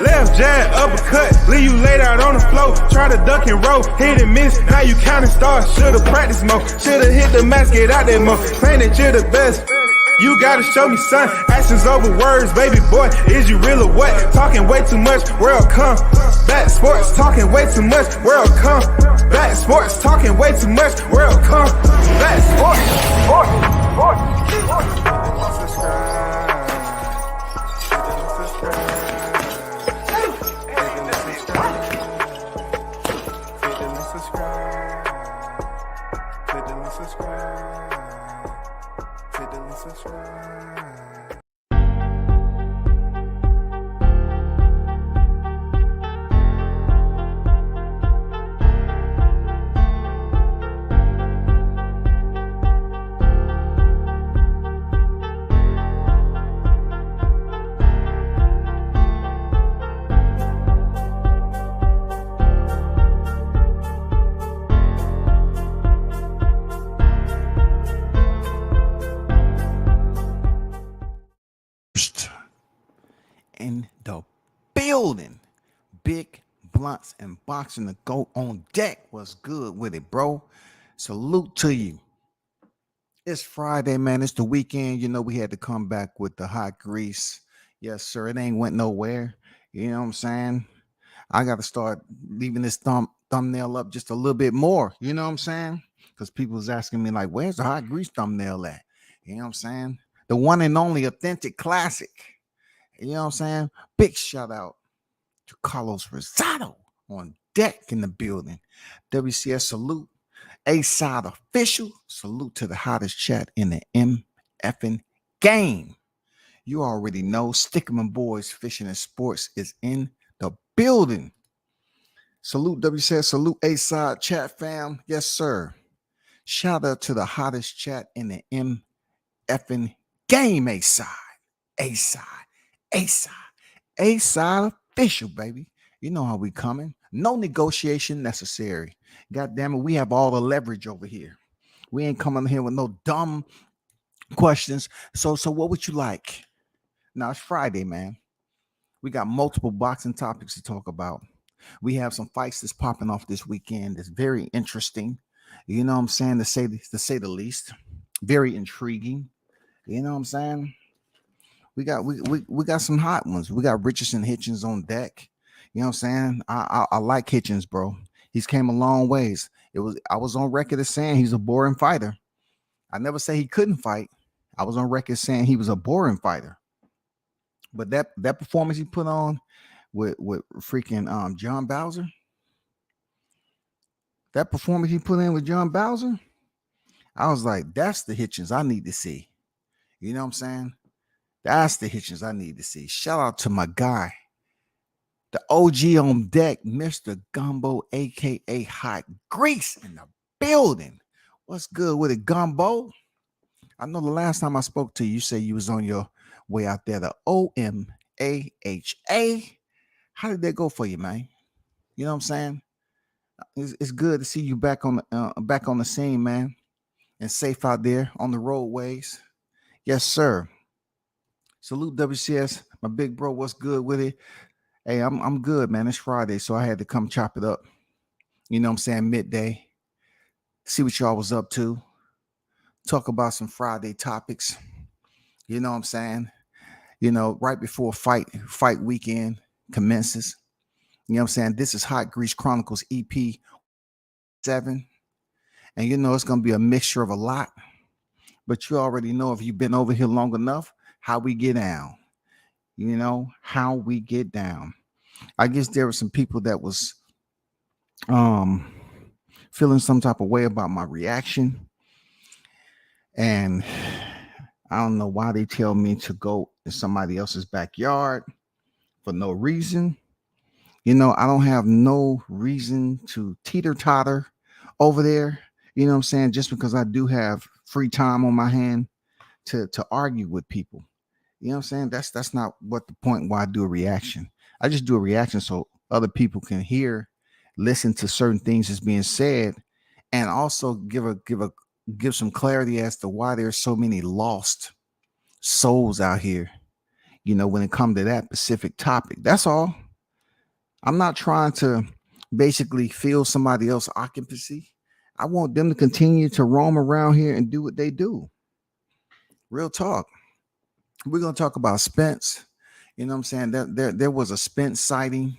Left jab, uppercut, leave you laid out on the floor. Try to duck and roll, hit and miss, now you counting stars. Should've practiced more, should've hit the mask, get out there more. Claim that you're the best, you gotta show me son. Actions over words, baby boy, is you real or what? Talking way too much, world come. Back sports, talking way too much, world come. Back sports, talking way too much, world come. Back sports, in the building. Big blunts and boxing to go on deck. What's good with it, bro? Salute to you. It's Friday, man. It's the weekend. You know, we had to come back with the hot grease. Yes, sir. It ain't went nowhere. You know what I'm saying? I got to start leaving this thumbnail up just a little bit more. You know what I'm saying? Because people was asking me, like, where's the hot grease thumbnail at? You know what I'm saying? The one and only authentic classic. You know what I'm saying? Big shout out to Carlos Rosado on deck in the building. WCS salute. A-Side official. Salute to the hottest chat in the MFing game. You already know Stickerman Boys Fishing and Sports is in the building. Salute WCS. Salute A-Side chat fam. Yes, sir. Shout out to the hottest chat in the MFing game. A-Side. A-Side. A-Side. A-Side official, baby. You know how we coming. No negotiation necessary. God damn it, we have all the leverage over here. We ain't coming here with no dumb questions. So what would you like? Now, it's Friday, man. We got multiple boxing topics to talk about. We have some fights that's popping off this weekend that's very interesting. You know what I'm saying? To say the least. Very intriguing. You know what I'm saying? We got some hot ones. We got Richardson Hitchens on deck. You know what I'm saying? I like Hitchens, bro. He's came a long ways. I was on record as saying he's a boring fighter. I never say he couldn't fight. I was on record saying he was a boring fighter. But that performance he put on with freaking John Bowser, that performance he put in with John Bowser, I was like, that's the Hitchens I need to see. You know what I'm saying? That's the Hitchens I need to see. Shout out to my guy, the OG on deck, Mr. Gumbo, a.k.a. Hot Grease in the building. What's good with it, Gumbo? I know the last time I spoke to you, you said you was on your way out there, the OMAHA. How did that go for you, man? You know what I'm saying? It's good to see you back on the scene, man, and safe out there on the roadways. Yes, sir. Salute WCS, my big bro. What's good with it? Hey, I'm good, man. It's Friday, so I had to come chop it up. You know what I'm saying? Midday. See what y'all was up to. Talk about some Friday topics. You know what I'm saying? You know, right before fight weekend commences. You know what I'm saying? This is Hot Grease Chronicles EP177. And you know it's going to be a mixture of a lot. But you already know, if you've been over here long enough, how we get down. You know, how we get down. I guess there were some people that was feeling some type of way about my reaction. And I don't know why they tell me to go in somebody else's backyard for no reason. You know, I don't have no reason to teeter-totter over there. You know what I'm saying? Just because I do have free time on my hand to argue with people. You know what I'm saying? That's not what the point why I do a reaction. I just do a reaction so other people can hear listen to certain things that's being said, and also give some clarity as to why there's so many lost souls out here, when it comes to that specific topic. That's all. I'm not trying to basically fill somebody else's occupancy. I want them to continue to roam around here and do what they do. Real talk. We're gonna talk about Spence. You know what I'm saying? That there was a Spence sighting.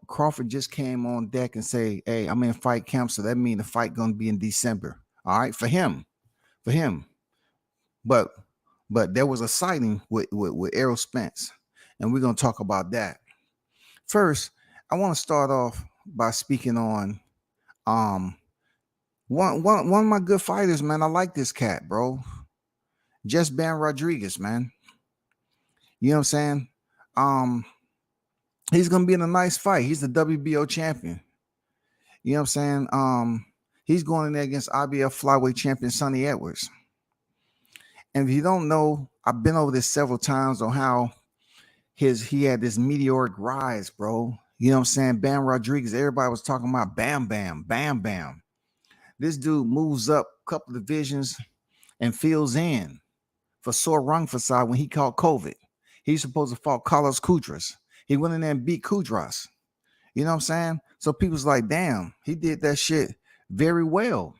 Crawford just came on deck and say, "Hey, I'm in fight camp, so that means the fight gonna be in December." All right, for him. But there was a sighting with Errol Spence, and we're gonna talk about that. First, I want to start off by speaking on one of my good fighters, man. I like this cat, bro. Just Ben Rodriguez, man. You know what I'm saying? He's gonna be in a nice fight. He's the WBO champion. You know what I'm saying? He's going in there against IBF flyweight champion Sonny Edwards. And if you don't know, I've been over this several times on how he had this meteoric rise, bro. You know what I'm saying? Bam Rodriguez, everybody was talking about bam, bam, bam, bam. This dude moves up a couple of divisions and fills in for Sor Rungvisai when he caught COVID. He's supposed to fight Carlos Kudras. He went in there and beat Kudras. You know what I'm saying? So people's like, damn, he did that shit very well.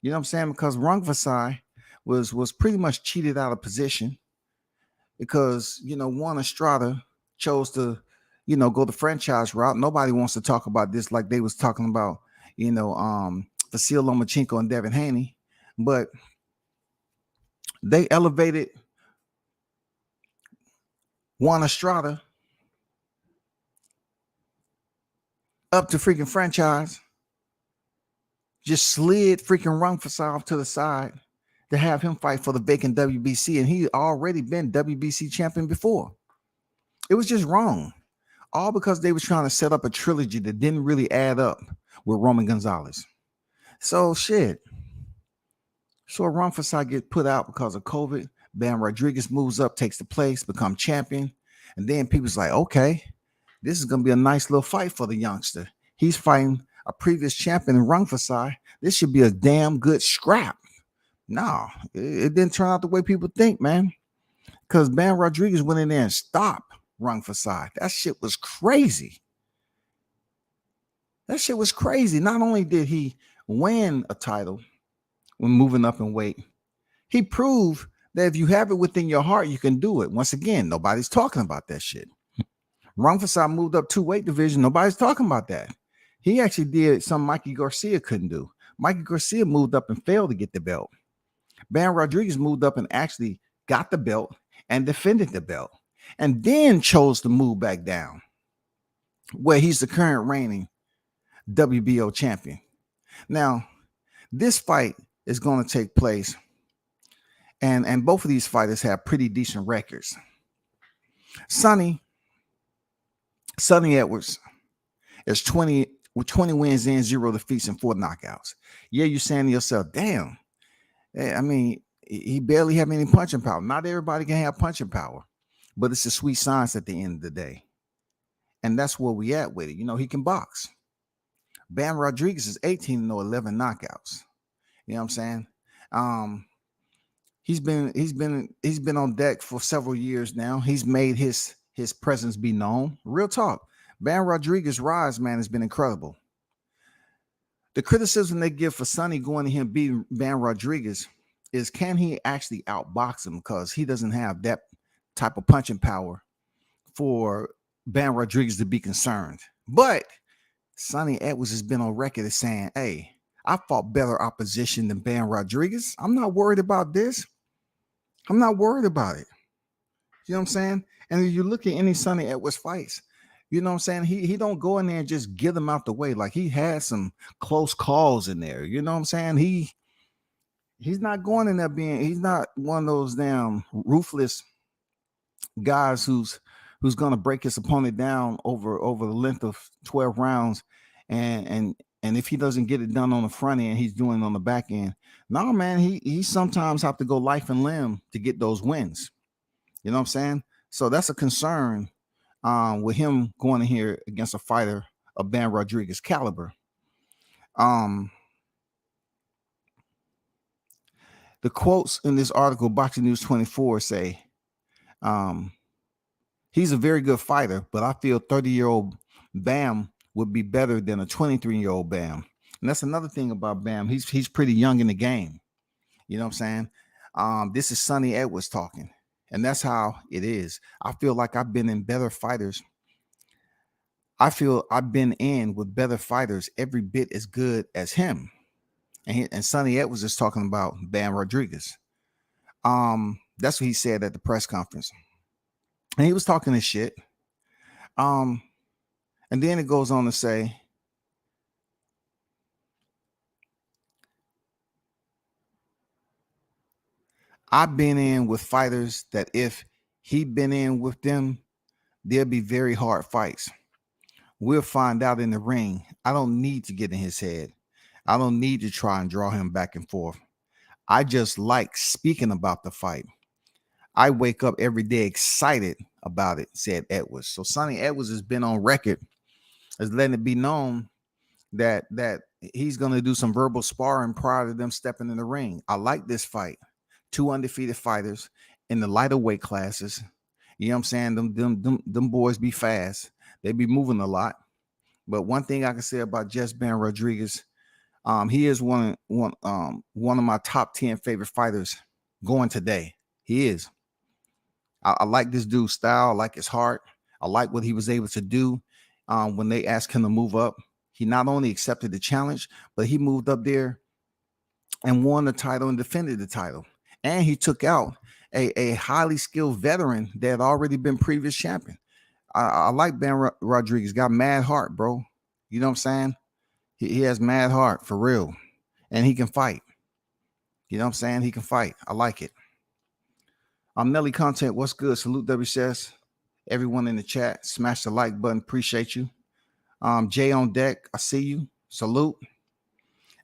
You know what I'm saying? Because Rungvisai was pretty much cheated out of position because, Juan Estrada chose to, go the franchise route. Nobody wants to talk about this like they was talking about, Vasil Lomachenko and Devin Haney. But they elevated Juan Estrada up to freaking franchise, just slid freaking Rungvisai off to the side to have him fight for the vacant WBC, and he already been WBC champion before. It was just wrong, all because they was trying to set up a trilogy that didn't really add up with Roman Gonzalez. So shit. So Rungvisai get put out because of COVID. Bam Rodriguez moves up, takes the place, become champion, and then people's like, okay, this is gonna be a nice little fight for the youngster. He's fighting a previous champion in Rungvisai. This should be a damn good scrap. No, it didn't turn out the way people think, man. Because Bam Rodriguez went in there and stopped Rungvisai. That shit was crazy. Not only did he win a title when moving up in weight, he proved that if you have it within your heart, you can do it. Once again, nobody's talking about that shit. Rungvisai moved up 2 weight division. Nobody's talking about that. He actually did something Mikey Garcia couldn't do. Mikey Garcia moved up and failed to get the belt. Bam Rodriguez moved up and actually got the belt and defended the belt, and then chose to move back down, where he's the current reigning WBO champion. Now, this fight is going to take place, and both of these fighters have pretty decent records. Sonny Edwards is 20 wins and 0 defeats and 4 knockouts. Yeah, you're saying to yourself, damn. I mean, he barely have any punching power. Not everybody can have punching power, but it's a sweet science at the end of the day. And that's where we at with it. He can box. Bam Rodriguez is 18 0, 11 knockouts. You know what I'm saying? He's been on deck for several years now. He's made his presence be known. Real talk. Bam Rodriguez's rise, man, has been incredible. The criticism they give for Sonny going to him beating Bam Rodriguez is, can he actually outbox him? Because he doesn't have that type of punching power for Bam Rodriguez to be concerned. But Sonny Edwards has been on record as saying, hey, I fought better opposition than Bam Rodriguez. I'm not worried about this. I'm not worried about it. You know what I'm saying? And if you look at any Sonny Edwards fights, you know what I'm saying? He don't go in there and just get them out the way. Like, he had some close calls in there. You know what I'm saying? He's not going in there he's not one of those damn ruthless guys who's going to break his opponent down over the length of 12 rounds. And if he doesn't get it done on the front end, he's doing it on the back end. No, man, he sometimes have to go life and limb to get those wins. You know what I'm saying? So that's a concern with him going in here against a fighter of Bam Rodriguez caliber. Um, the quotes in this article, Boxing News 24, say, he's a very good fighter, but I feel 30-year-old Bam would be better than a 23-year-old Bam. And that's another thing about Bam. He's pretty young in the game. You know what I'm saying? This is Sonny Edwards talking. And that's how it is. I feel like I've been in better fighters. I feel I've been in with better fighters every bit as good as him. And Sonny Edwards is talking about Bam Rodriguez. That's what he said at the press conference. And he was talking his shit. And then it goes on to say, I've been in with fighters that if he'd been in with them, there'll be very hard fights. We'll find out in the ring. I don't need to get in his head. I don't need to try and draw him back and forth. I just like speaking about the fight. I wake up every day excited about it, said Edwards. So Sonny Edwards has been on record as letting it be known that he's going to do some verbal sparring prior to them stepping in the ring. I like this fight. 2 undefeated fighters in the lighter weight classes. You know what I'm saying? Them boys be fast. They be moving a lot. But one thing I can say about Just Bam Rodriguez, he is one of my top 10 favorite fighters going today. He is. I like this dude's style. I like his heart. I like what he was able to do when they asked him to move up. He not only accepted the challenge, but he moved up there and won the title and defended the title. And he took out a highly skilled veteran that had already been previous champion. I like Bam Rodriguez. Got mad heart, bro. You know what I'm saying? He has mad heart for real. And he can fight. You know what I'm saying? He can fight. I like it. Nelly Content, what's good? Salute WCS. Everyone in the chat, smash the like button. Appreciate you. Jay on deck, I see you. Salute.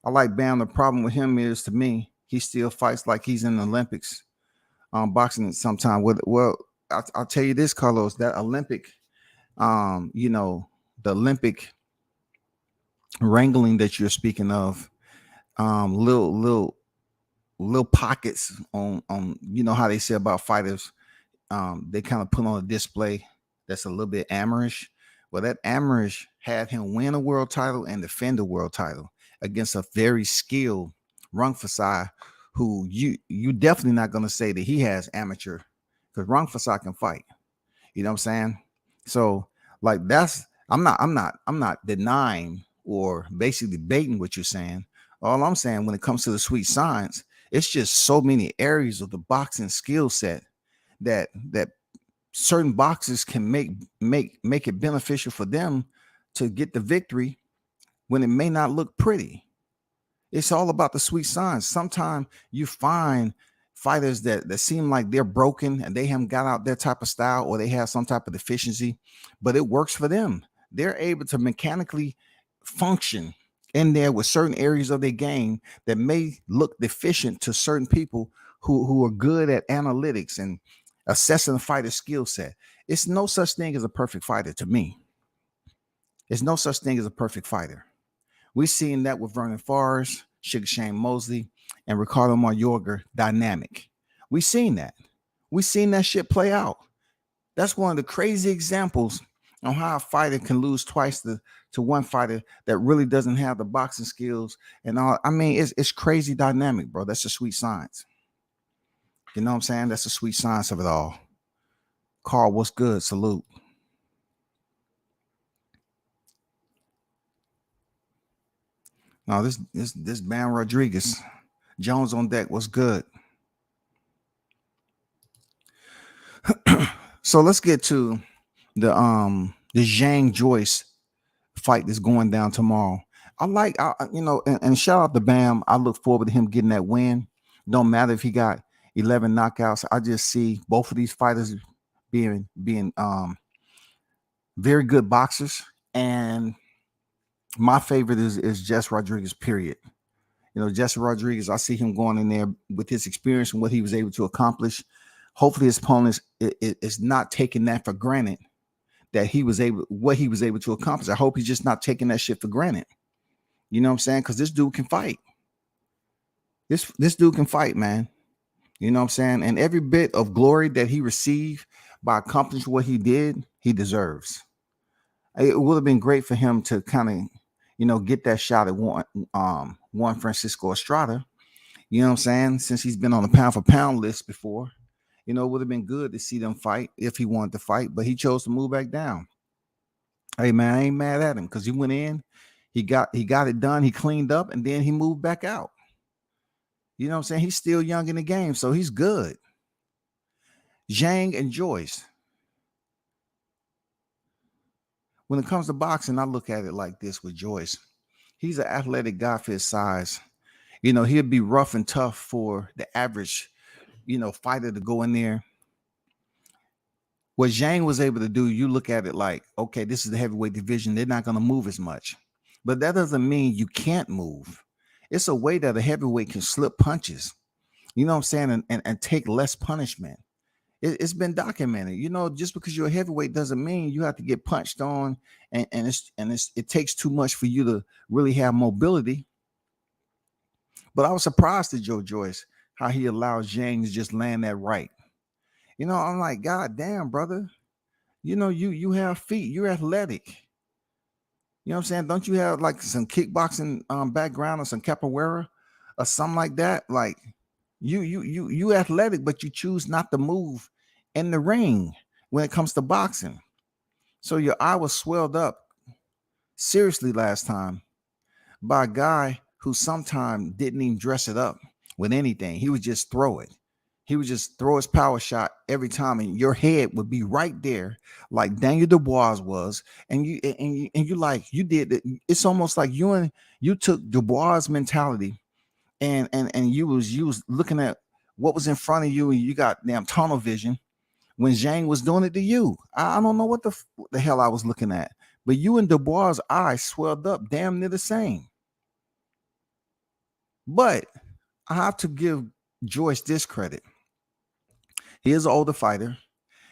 I like Bam. The problem with him is, to me, he still fights like he's in the Olympics. Boxing sometime. Well, I'll tell you this, Carlos, that Olympic, the Olympic wrangling that you're speaking of, little pockets on you know how they say about fighters, they kind of put on a display that's a little bit amateurish. Well, that amateurish had him win a world title and defend a world title against a very skilled Rung Fasai, who you definitely not going to say that he has amateur, because Rung Fasai can fight. You know what I'm saying? So like I'm not denying or basically debating what you're saying. All I'm saying, when it comes to the sweet science, it's just so many areas of the boxing skill set that certain boxers can make it beneficial for them to get the victory when it may not look pretty. It's all about the sweet science. Sometimes you find fighters that seem like they're broken and they haven't got out their type of style, or they have some type of deficiency, but it works for them. They're able to mechanically function in there with certain areas of their game that may look deficient to certain people who are good at analytics and assessing the fighter's skill set. It's no such thing as a perfect fighter to me. There's no such thing as a perfect fighter. We've seen that with Vernon Forrest, Sugar Shane Mosley, and Ricardo Mayorga dynamic. We've seen that. We've seen that shit play out. That's one of the crazy examples on how a fighter can lose twice to one fighter that really doesn't have the boxing skills and all. I mean, it's crazy dynamic, bro. That's the sweet science. You know what I'm saying? That's the sweet science of it all. Carl, what's good? Salute. Now this Bam Rodriguez. Jones on deck. What's good? So let's get to the Zhang Joyce fight that's going down tomorrow. And shout out to Bam. I look forward to him getting that win. Don't matter if he got 11 knockouts. I just see both of these fighters being very good boxers. And my favorite is Jess Rodriguez, period. You know, Jesse Rodriguez, I see him going in there with his experience and what he was able to accomplish. Hopefully his opponent is not taking that for granted, that what he was able to accomplish. I hope he's just not taking that shit for granted. You know what I'm saying? Because this dude can fight. This dude can fight, man. You know what I'm saying? And every bit of glory that he received by accomplishing what he did, he deserves. It would have been great for him to kind of, get that shot at Juan Francisco Estrada. You know what I'm saying? Since he's been on the pound for pound list before, it would have been good to see them fight if he wanted to fight, but he chose to move back down. Hey man, I ain't mad at him because he went in, he got it done, he cleaned up, and then he moved back out. You know what I'm saying? He's still young in the game, so he's good. Zhang and Joyce. When it comes to boxing, I look at it like this with Joyce. He's an athletic guy for his size. He'll be rough and tough for the average, fighter to go in there. What Zhang was able to do, you look at it like, okay, this is the heavyweight division. They're not going to move as much. But that doesn't mean you can't move. It's a way that a heavyweight can slip punches, you know what I'm saying, and take less punishment. It's been documented. Just because you're a heavyweight doesn't mean you have to get punched on, and it takes too much for you to really have mobility. But I was surprised at Joe Joyce how he allowed Zhang to just land that right. I'm like, God damn, brother. You have feet. You're athletic. You know what I'm saying? Don't you have like some kickboxing background or some capoeira or something like that? Like you athletic, but you choose not to move in the ring when it comes to boxing. So your eye was swelled up seriously last time by a guy who sometimes didn't even dress it up with anything. He would just throw it. He would just throw his power shot every time, and your head would be right there, like Daniel Dubois was. And you did it. It's almost like you took Dubois' mentality, and you was looking at what was in front of you, and you got damn tunnel vision when Zhang was doing it to you. I don't know what the hell I was looking at, but you and Dubois' eyes swelled up damn near the same. But I have to give Joyce this credit. He is an older fighter,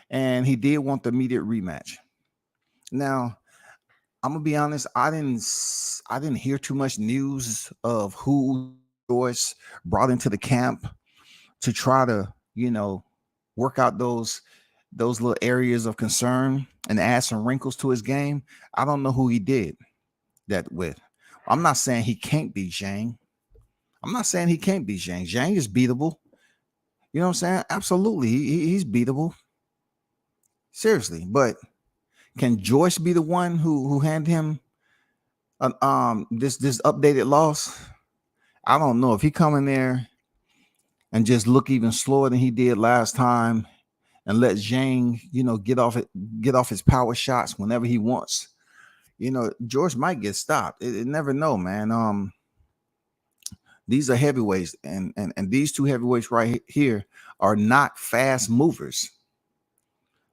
and he did want the immediate rematch. Now, I'm gonna be honest. I didn't hear too much news of who Joyce brought into the camp to try to, work out those little areas of concern and add some wrinkles to his game. I don't know who he did that with. I'm not saying he can't beat Zhang. Zhang is beatable. You know what I'm saying? Absolutely. He's beatable. Seriously. But can Joyce be the one who handed him this updated loss? I don't know. If he come in there and just look even slower than he did last time and let Zhang, get off his power shots whenever he wants, George might get stopped. It never know, man. These are heavyweights, and these two heavyweights right here are not fast movers.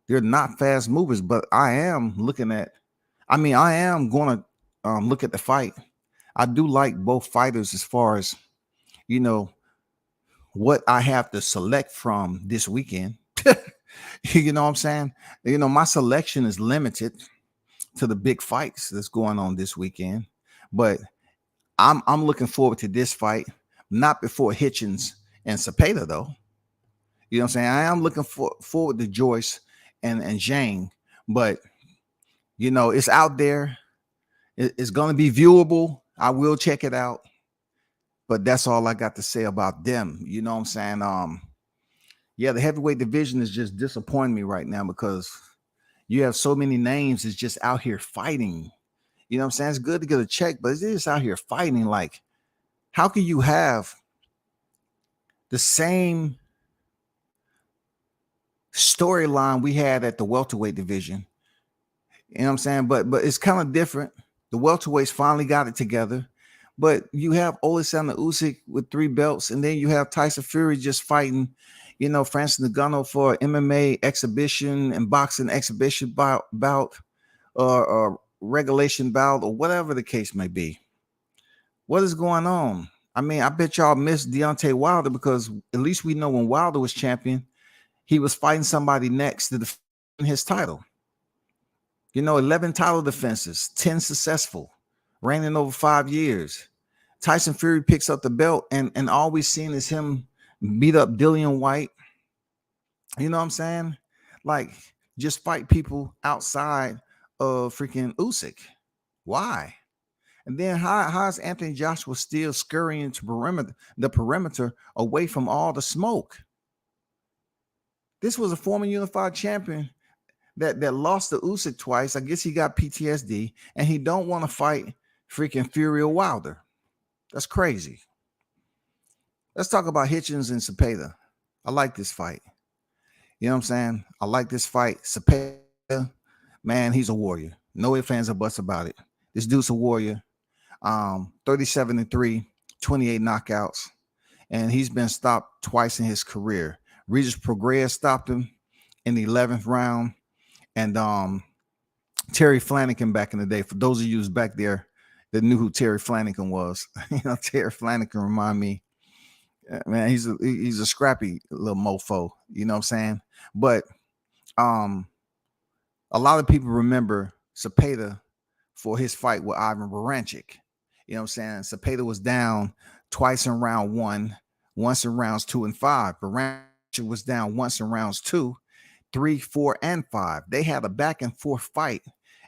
They're not fast movers, but I am going to look at the fight. I do like both fighters as far as, what I have to select from this weekend. You know what I'm saying? My selection is limited to the big fights that's going on this weekend, but I'm looking forward to this fight, not before Hitchens and Zepeda, though. You know what I'm saying? I am looking forward to Joyce and Zhang, but it's out there. It's going to be viewable. I will check it out, but that's all I got to say about them. You know what I'm saying? Yeah, the heavyweight division is just disappointing me right now because you have so many names that's just out here fighting. You know what I'm saying? It's good to get a check, but it's just out here fighting. Like, how can you have the same storyline we had at the welterweight division? You know what I'm saying? But it's kind of different. The welterweights finally got it together. But you have Alexander Usyk with 3 belts, and then you have Tyson Fury just fighting, Francis Ngannou for MMA exhibition and boxing exhibition bout or regulation bout or whatever the case may be. What is going on? I mean, I bet y'all missed Deontay Wilder because at least we know when Wilder was champion, he was fighting somebody next to defend his title. 11 title defenses, 10 successful, reigning over 5 years. Tyson Fury picks up the belt, and all we've seen is him beat up Dillian White. You know what I'm saying? Like, just fight people outside of freaking Usyk. Why? And then how is Anthony Joshua still scurrying to the perimeter away from all the smoke? This was a former unified champion that lost to Usyk twice. I guess he got PTSD, and he don't want to fight freaking Fury or Wilder. That's crazy. Let's talk about Hitchens and Zepeda. I like this fight. You know what I'm saying? I like this fight. Zepeda, man, he's a warrior. No ifs, ands, or buts about it. This dude's a warrior. 37-3, 28 knockouts, and he's been stopped twice in his career. Regis Prograis stopped him in the 11th round, and Terry Flanagan back in the day. For those of you who's back there that knew who Terry Flanagan was, Terry Flanagan remind me, man, he's a scrappy little mofo. You know what I'm saying? But a lot of people remember Zepeda for his fight with Ivan Baranchyk. You know what I'm saying? Zepeda was down twice in round 1, once in rounds 2 and 5. Baranchyk was down once in rounds 2, 3, 4, and 5. They had a back and forth fight.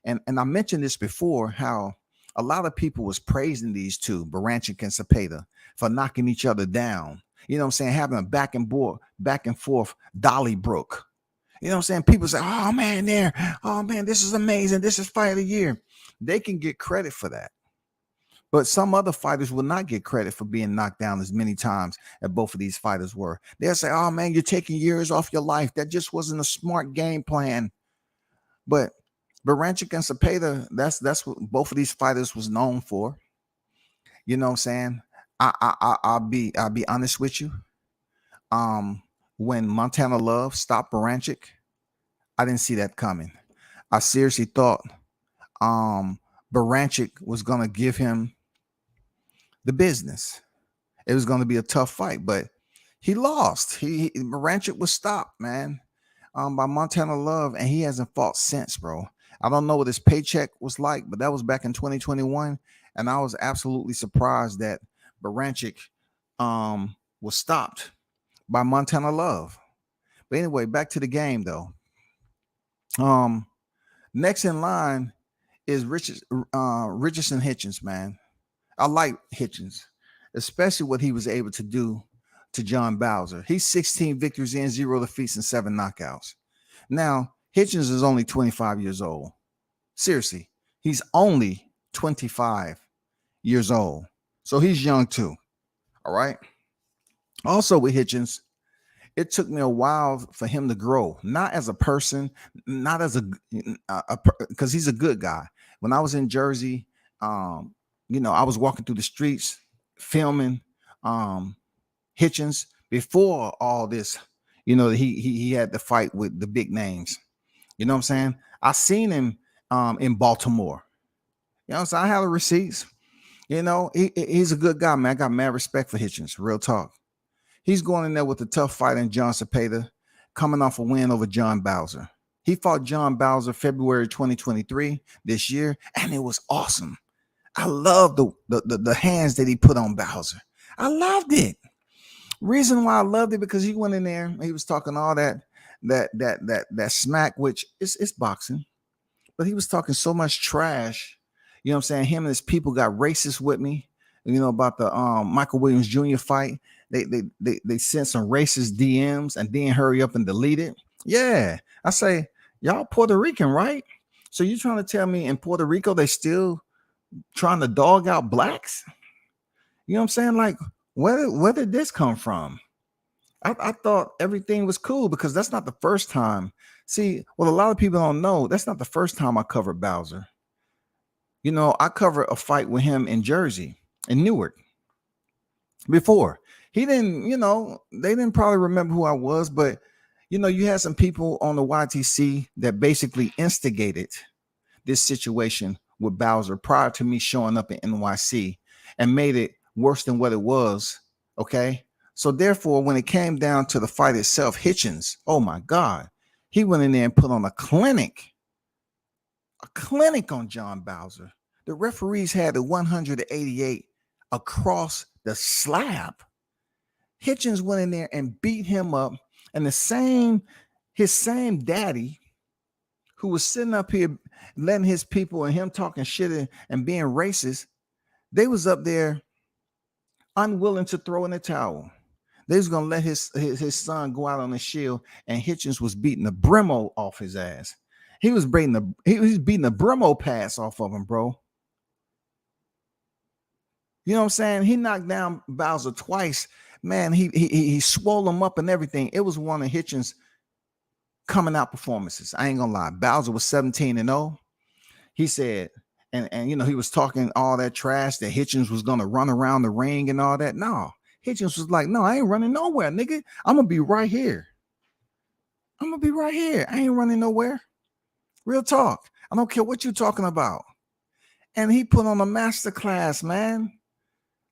And I mentioned this before, how a lot of people was praising these two, Baranchyk and Zepeda, for knocking each other down. You know what I'm saying? Having a back and forth Donnybrook. You know what I'm saying? People say, oh man, this is amazing. This is fight of the year. They can get credit for that. But some other fighters will not get credit for being knocked down as many times as both of these fighters were. They'll say, oh man, you're taking years off your life. That just wasn't a smart game plan. But Baranchyk and Zepeda, that's what both of these fighters was known for. You know what I'm saying? I'll be honest with you. When Montana Love stopped Baranchyk, I didn't see that coming. I seriously thought Baranchyk was gonna give him the business. It was going to be a tough fight, but he lost. Baranchyk was stopped, man, by Montana Love, and he hasn't fought since, bro. I don't know what his paycheck was like, but that was back in 2021, and I was absolutely surprised that Baranchyk was stopped by Montana Love. But anyway, back to the game though. Next in line is Richardson Hitchens, man. I like Hitchens, especially what he was able to do to John Bowser. He's 16 victories in, 0 defeats, and 7 knockouts. Now, Hitchens is only 25 years old. Seriously, he's only 25 years old. So he's young too. All right. Also with Hitchens, it took me a while for him to grow, not as a person, not as because he's a good guy. When I was in Jersey, I was walking through the streets filming Hitchens before all this. He had to fight with the big names. You know what I'm saying? I seen him in Baltimore. You know what I'm saying? I have the receipts. He's a good guy, man. I got mad respect for Hitchens. Real talk. He's going in there with a tough fight in John Zepeda, coming off a win over John Bowser. He fought John Bowser February 2023 this year, and it was awesome. I love the hands that he put on Bowser. I loved it. Reason why I loved it, because he went in there, he was talking all that smack, which it's boxing, but he was talking so much trash. You know what I'm saying? Him and his people got racist with me. About the Michael Williams Jr. fight. They sent some racist DMs and then hurry up and delete it. Yeah, I say, y'all Puerto Rican, right? So you trying to tell me in Puerto Rico they still trying to dog out blacks? You know what I'm saying? Like, where did this come from? I thought everything was cool, because that's not the first time. See, what a lot of people don't know, that's not the first time I covered Bowser. I covered a fight with him in Jersey, in Newark. Before, he didn't, they didn't probably remember who I was, but you had some people on the YTC that basically instigated this situation with Bowser prior to me showing up in NYC and made it worse than what it was. Okay. So therefore, when it came down to the fight itself, Hitchens, oh my God, he went in there and put on a clinic a clinic on John Bowser. The referees had the 188 across the slab. Hitchens went in there and beat him up, and his same daddy who was sitting up here letting his people and him talking shit and being racist, they was up there unwilling to throw in the towel. They was gonna let his son go out on the shield, and Hitchens was beating the Bremo off his ass. He was beating the Bremo pass off of him, bro. You know what I'm saying? He knocked down Bowser twice. Man, he swole him up and everything. It was one of Hitchens' coming out performances. I ain't gonna lie. Bowser was 17-0. He said, and you know, he was talking all that trash that Hitchens was gonna run around the ring and all that. No, Hitchens was like, no, I ain't running nowhere, nigga. I'm gonna be right here. I'm gonna be right here. I ain't running nowhere. Real talk. I don't care what you're talking about. And he put on a master class, man.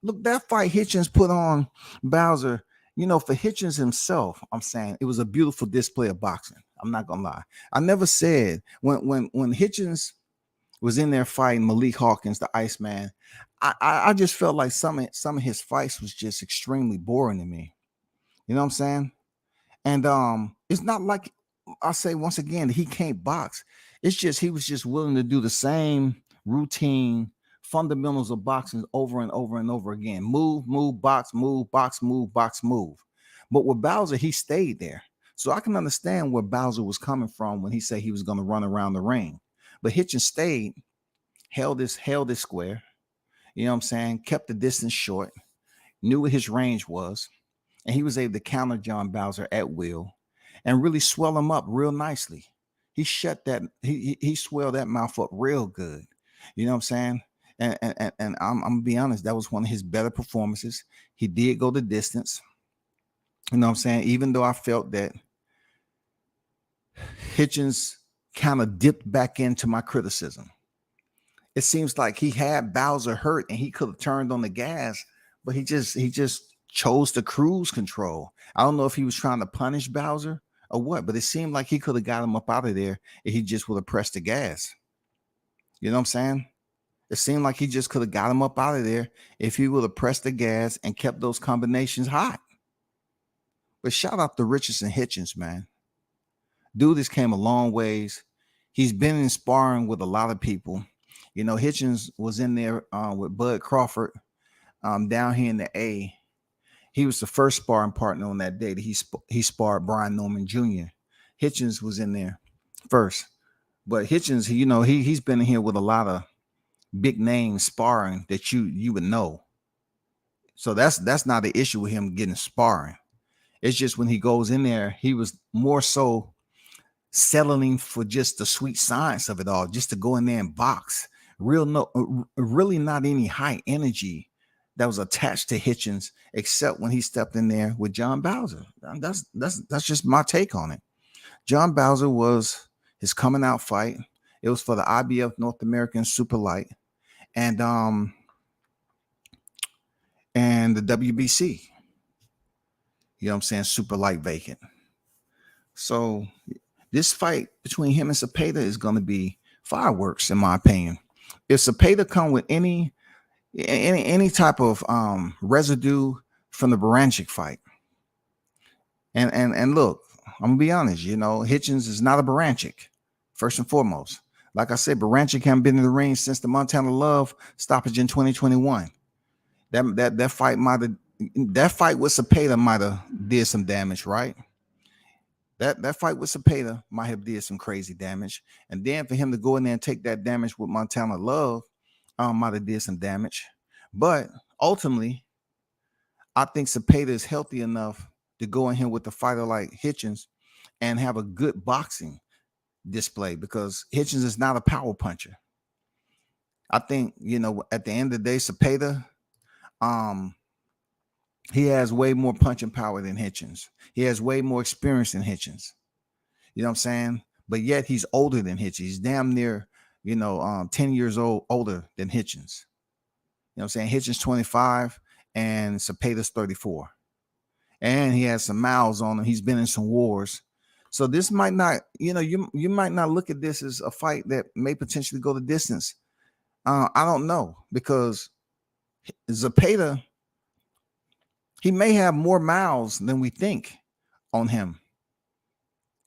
Look, that fight Hitchens put on Bowser, you know, for Hitchens himself, I'm saying it was a beautiful display of boxing. I'm not gonna lie. I never said when Hitchens was in there fighting Malik Hawkins, the Iceman, I just felt like some of his fights was just extremely boring to me. You know what I'm saying? And it's not like I say once again that he can't box. It's just he was just willing to do the same routine fundamentals of boxing over and over and over again. Move, box, move, box, move, box, move. But with Bowser, he stayed there. So I can understand where Bowser was coming from when he said he was going to run around the ring. But Hitchens stayed, held his square. You know what I'm saying? Kept the distance short, knew what his range was, and he was able to counter John Bowser at will and really swell him up real nicely. He swelled that mouth up real good. You know what I'm saying? And I'm gonna be honest, that was one of his better performances. He did go the distance. You know what I'm saying? Even though I felt that Hitchens kind of dipped back into my criticism. It seems like he had Bowser hurt and he could have turned on the gas, but he just chose to cruise control. I don't know if he was trying to punish Bowser or what, but it seemed like he could have got him up out of there if he just would have pressed the gas. You know what I'm saying? It seemed like he just could have got him up out of there if he would have pressed the gas and kept those combinations hot. But shout out to Richardson Hitchens, man. Dude, this came a long ways. He's been in sparring with a lot of people. You know, Hitchens was in there with Bud Crawford down here in the A. He was the first sparring partner on that day that he sparred Brian Norman Jr. Hitchens was in there first. But Hitchens, you know, he's been in here with a lot of big names sparring that you would know. So that's not the issue with him getting sparring. It's just when he goes in there, he was more so settling for just the sweet science of it all, just to go in there and box. Really not any high energy that was attached to Hitchens, except when he stepped in there with John Bowser. That's just my take on it. John Bowser was his coming out fight. It was for the IBF North American Super Light and the WBC. You know what I'm saying? Super Light vacant. So this fight between him and Zepeda is going to be fireworks, in my opinion. If Zepeda come with any type of residue from the Baranchik fight, and look, I'm gonna be honest, you know, Hitchens is not a Baranchik, first and foremost. Like I said, Baranchik haven't been in the ring since the Montana Love stoppage in 2021. That fight with Zepeda might have did some damage, right? That fight with Zepeda might have did some crazy damage, and then for him to go in there and take that damage with Montana Love might have did some damage. But ultimately, I think Zepeda is healthy enough to go in here with a fighter like Hitchens and have a good boxing display, because Hitchens is not a power puncher. I think, you know, at the end of the day, Zepeda, he has way more punching power than Hitchens. He has way more experience than Hitchens. You know what I'm saying? But yet he's older than Hitchens. He's damn near, 10 years older than Hitchens. You know what I'm saying? Hitchens 25 and Zepeda's 34. And he has some miles on him. He's been in some wars. So this might not, you might not look at this as a fight that may potentially go the distance. I don't know, because Zepeda, he may have more miles than we think on him.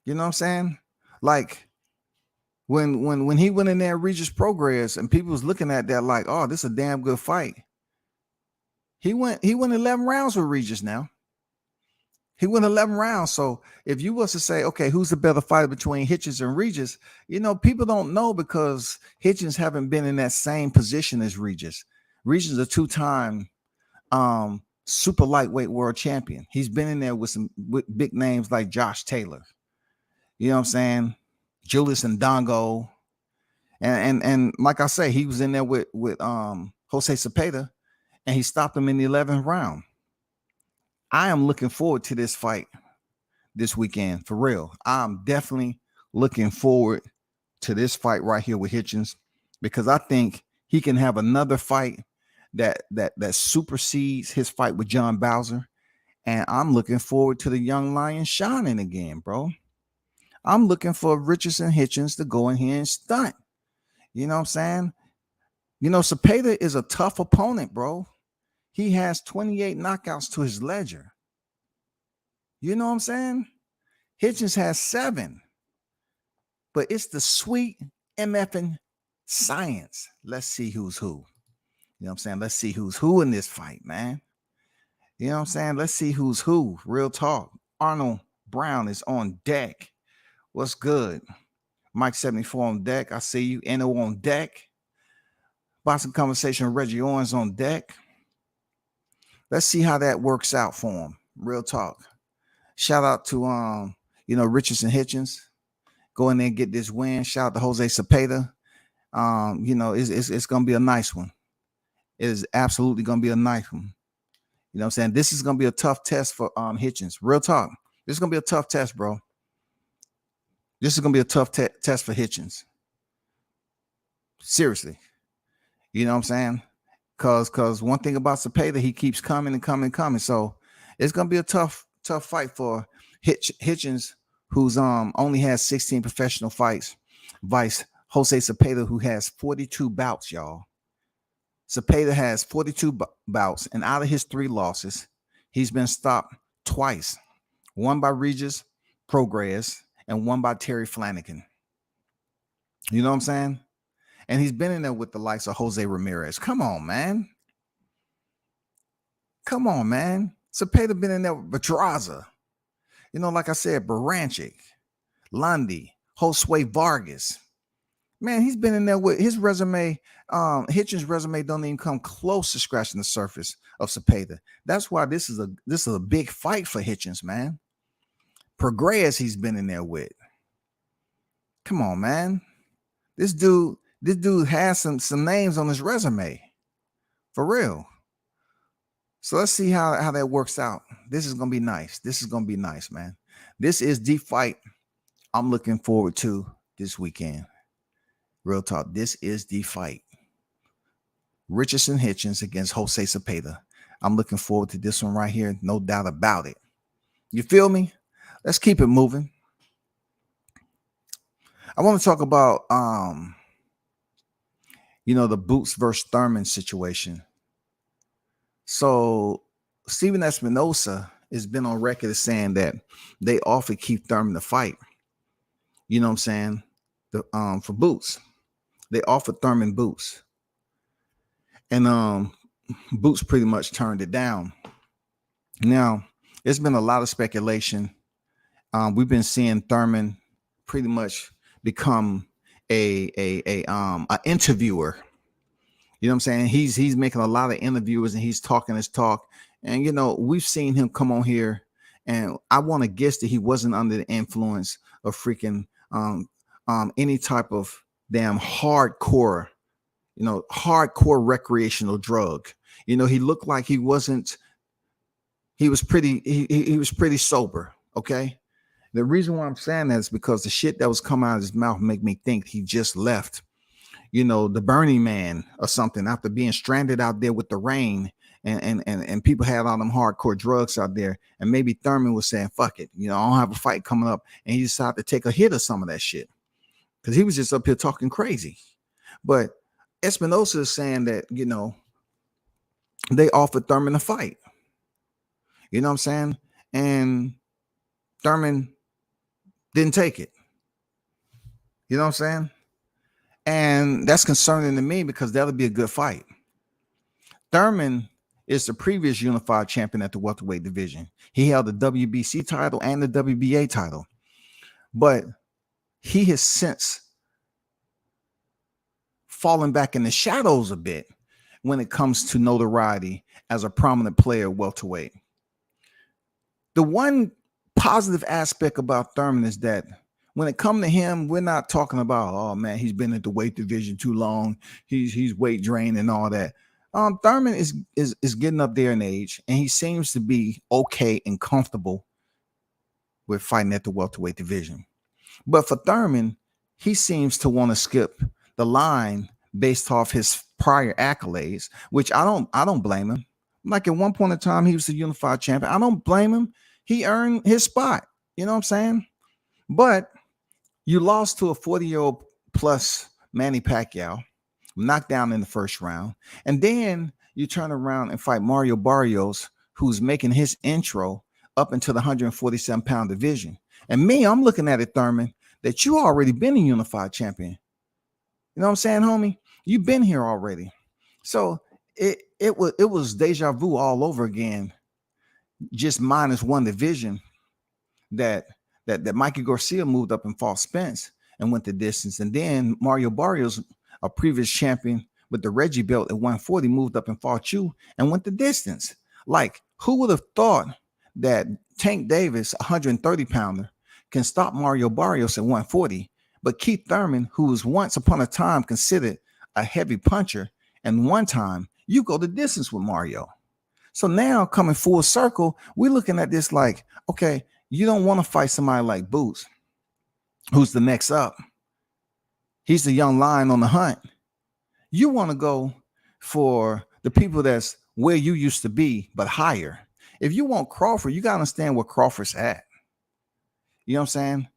You know what I'm saying? Like when he went in there, Regis Progress, and people was looking at that like, oh, this is a damn good fight. He went 11 rounds with Regis now. He went 11 rounds. So if you was to say, okay, who's the better fighter between Hitchens and Regis? People don't know, because Hitchens haven't been in that same position as Regis. Regis is a 2-time super lightweight world champion. He's been in there with big names like Josh Taylor. You know what I'm saying? Julius Ndongo. And like I say, he was in there with Jose Zepeda, and he stopped him in the 11th round. I am looking forward to this fight this weekend, for real. I'm definitely looking forward to this fight right here with Hitchens, because I think he can have another fight that supersedes his fight with John Bowser. And I'm looking forward to the young lion shining again, bro. I'm looking for Richardson Hitchens to go in here and stunt. You know what I'm saying? Zepeda is a tough opponent, bro. He has 28 knockouts to his ledger. You know what I'm saying? Hitchens has 7. But it's the sweet MFing science. Let's see who's who. You know what I'm saying? Let's see who's who in this fight, man. You know what I'm saying? Let's see who's who. Real talk. Arnold Brown is on deck. What's good? Mike 74 on deck. I see you. Enno on deck. Boxing Conversation. Reggie Owens on deck. Let's see how that works out for him. Real talk. Shout out to Richardson Hitchens. Go in there and get this win. Shout out to Jose Zepeda. It's gonna be a nice one. It is absolutely gonna be a nice one. You know what I'm saying? This is gonna be a tough test for Hitchens. Real talk. This is gonna be a tough test, bro. This is gonna be a tough test for Hitchens. Seriously. You know what I'm saying? Cause one thing about Zepeda, he keeps coming and coming and coming. So it's gonna be a tough fight for Hitchens, who's only has 16 professional fights, vice Jose Zepeda, who has 42 bouts, y'all. Zepeda has 42 bouts, and out of his 3 losses, he's been stopped twice. One by Regis Progress and one by Terry Flanagan. You know what I'm saying? And he's been in there with the likes of Jose Ramirez. Come on, man. Zepeda been in there with Pedraza. Like I said, Baranchik, Lundy, Josue Vargas. Man, he's been in there with his resume. Hitchens' resume don't even come close to scratching the surface of Zepeda. That's why this is a big fight for Hitchens, man. Progress he's been in there with. Come on, man. This dude has some names on his resume. For real. So let's see how that works out. This is going to be nice. This is going to be nice, man. This is the fight I'm looking forward to this weekend. Real talk. This is the fight. Richardson Hitchens against Jose Zepeda. I'm looking forward to this one right here. No doubt about it. You feel me? Let's keep it moving. I want to talk about the Boots versus Thurman situation. So Stephen Espinosa has been on record as saying that they offered Keith Thurman the fight. You know what I'm saying? For Boots. They offered Thurman Boots. And Boots pretty much turned it down. Now, there's been a lot of speculation. We've been seeing Thurman pretty much become a interviewer. You know what I'm saying? He's making a lot of interviews and he's talking his talk. And we've seen him come on here, and I want to guess that he wasn't under the influence of freaking any type of damn hardcore recreational drug. He looked like he wasn't. He was pretty sober. Okay. The reason why I'm saying that is because the shit that was coming out of his mouth make me think he just left, the Burning Man or something, after being stranded out there with the rain and people had all them hardcore drugs out there, and maybe Thurman was saying, fuck it, I don't have a fight coming up, and he decided to take a hit of some of that shit because he was just up here talking crazy. But Espinosa is saying that, they offered Thurman a fight. You know what I'm saying? And Thurman didn't take it. You know what I'm saying? And that's concerning to me because that'll be a good fight. Thurman is the previous unified champion at the welterweight division. He held the WBC title and the WBA title. But he has since fallen back in the shadows a bit when it comes to notoriety as a prominent player welterweight. The one positive aspect about Thurman is that when it comes to him, we're not talking about, oh man, he's been at the weight division too long, he's weight drained and all that. Thurman is getting up there in age, and he seems to be okay and comfortable with fighting at the welterweight division. But for Thurman, he seems to want to skip the line based off his prior accolades, which I don't blame him. Like at one point in time, he was the unified champion. I don't blame him. He earned his spot. You know what I'm saying? But you lost to a 40-year-old plus Manny Pacquiao, knocked down in the first round. And then you turn around and fight Mario Barrios, who's making his intro up into the 147-pound division. And me, I'm looking at it, Thurman, that you already been a unified champion. You know what I'm saying, homie? You've been here already. So it was deja vu all over again, just minus one division that Mikey Garcia moved up and fought Spence and went the distance. And then Mario Barrios, a previous champion with the Reggie belt at 140, moved up and fought you and went the distance. Like, who would have thought that Tank Davis, 130-pounder, can stop Mario Barrios at 140, but Keith Thurman, who was once upon a time considered a heavy puncher, and one time you go the distance with Mario. So now coming full circle, we're looking at this like, okay, you don't want to fight somebody like Boots, who's the next up. He's the young lion on the hunt. You want to go for the people that's where you used to be, but higher. If you want Crawford, you got to understand where Crawford's at. You know what I'm saying?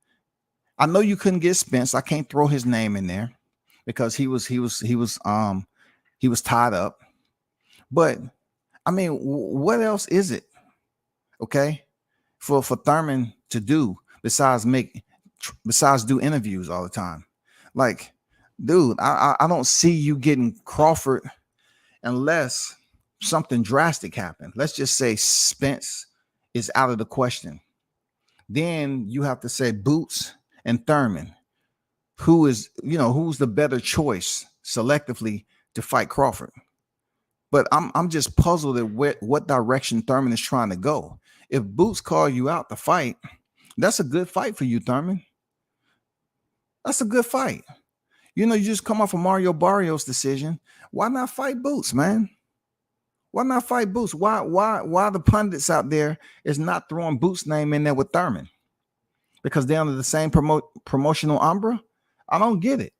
I know you couldn't get Spence. I can't throw his name in there because he was tied up. But I mean, what else is it? Okay, for Thurman to do besides do interviews all the time? Like, dude, I don't see you getting Crawford unless something drastic happened. Let's just say Spence is out of the question. Then you have to say Boots and Thurman. Who's the better choice selectively to fight Crawford? But I'm just puzzled at what direction Thurman is trying to go. If Boots call you out to fight, that's a good fight for you, Thurman. That's a good fight. You just come off a Mario Barrios decision. Why not fight Boots, man? Why not fight Boots? Why the pundits out there is not throwing Boots' name in there with Thurman? Because they're under the same promotional umbrella? I don't get it.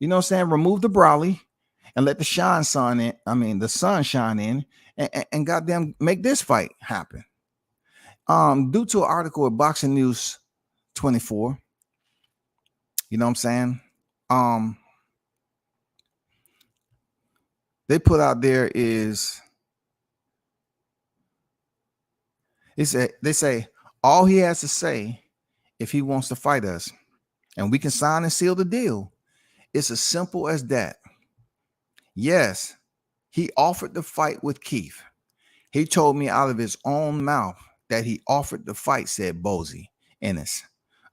You know what I'm saying? Remove the Brawley and let the sun shine in and goddamn make this fight happen. Due to an article at Boxing News 24, you know what I'm saying? They put out there is they say all he has to say if he wants to fight us and we can sign and seal the deal. It's as simple as that. Yes, he offered the fight with Keith. He told me out of his own mouth that he offered the fight, said Bozy Ennis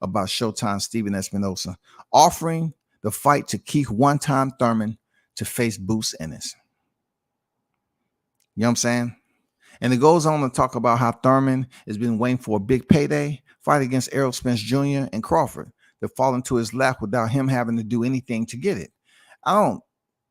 about Showtime Steven Espinosa, offering the fight to Keith one-time Thurman to face Boots Ennis. You know what I'm saying? And it goes on to talk about how Thurman has been waiting for a big payday fight against Errol Spence Jr. and Crawford to fall into his lap without him having to do anything to get it. I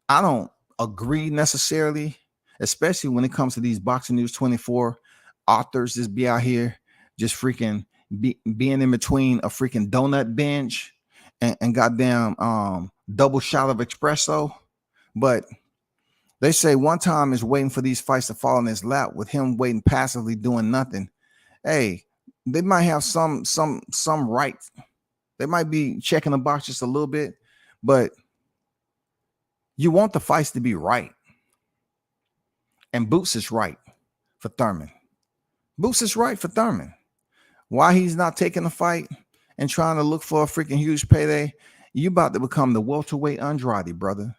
don't agree necessarily, especially when it comes to these Boxing News 24 authors just be out here just freaking being in between a freaking donut bench and goddamn double shot of espresso. But They say one time is waiting for these fights to fall in his lap with him waiting passively doing nothing. Hey, they might have some right. They might be checking the box just a little bit, but you want the fights to be right. And Boots is right for Thurman. Boots is right for Thurman. Why he's not taking the fight and trying to look for a freaking huge payday? You about to become the welterweight Andrade, brother.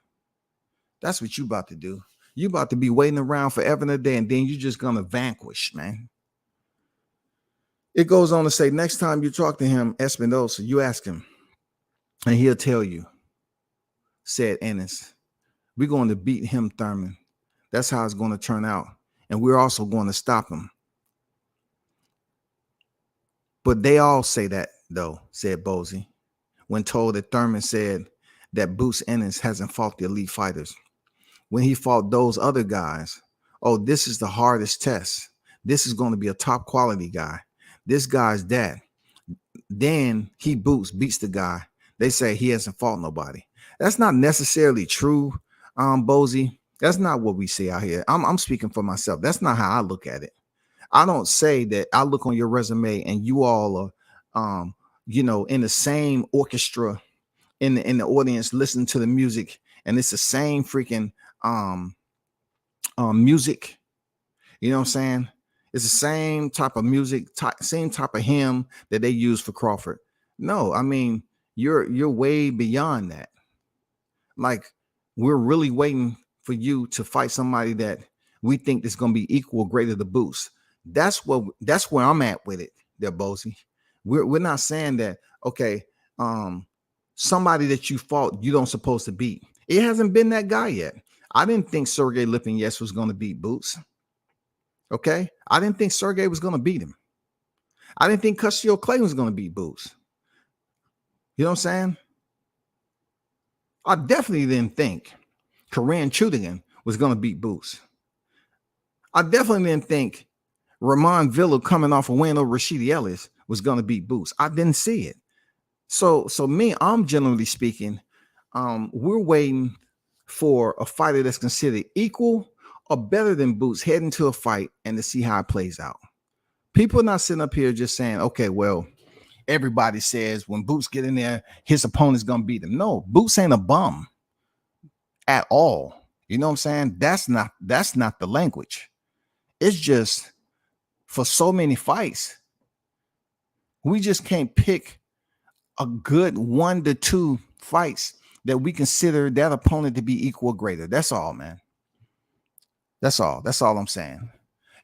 That's what you about to do. You about to be waiting around forever and a day, and then you're just gonna vanquish, man. It goes on to say, next time you talk to him, Espinosa, you ask him, and he'll tell you, said Ennis, we're going to beat him, Thurman. That's how it's going to turn out. And we're also going to stop him. But they all say that, though, said Bozy, when told that Thurman said that Boots Ennis hasn't fought the elite fighters. When he fought those other guys, oh, this is the hardest test. This is going to be a top quality guy. This guy's that. Then he beats the guy. They say he hasn't fought nobody. That's not necessarily true, Bozy. That's not what we see out here. I'm speaking for myself. That's not how I look at it. I don't say that I look on your resume and you all are, in the same orchestra in the audience listening to the music, and it's the same freaking music. You know what I'm saying? It's the same type of music, same type of hymn that they use for Crawford. No, I mean, you're way beyond that. Like, we're really waiting for you to fight somebody that we think is going to be equal or greater to Boots. That's where I'm at with it there, Bozy. We're not saying that, okay, somebody that you fought, you don't supposed to beat. It hasn't been that guy yet. I didn't think Sergey Lipinets was going to beat Boots. Okay? I didn't think Sergey was going to beat him. I didn't think Custio Clay was going to beat Boots. You know what I'm saying? I definitely didn't think Korean Chudigan was going to beat Boots. I definitely didn't think Ramon Villa coming off a win over Rashidi Ellis was going to beat Boots. I didn't see it. So I'm generally speaking, we're waiting for a fighter that's considered equal or better than Boots heading to a fight and to see how it plays out. People are not sitting up here just saying, okay, well, everybody says when Boots get in there, his opponent's going to beat him. No, Boots ain't a bum at all. You know what I'm saying? That's not the language. It's just for so many fights, we just can't pick a good 1 to 2 fights that we consider that opponent to be equal or greater. That's all, man. That's all. That's all I'm saying.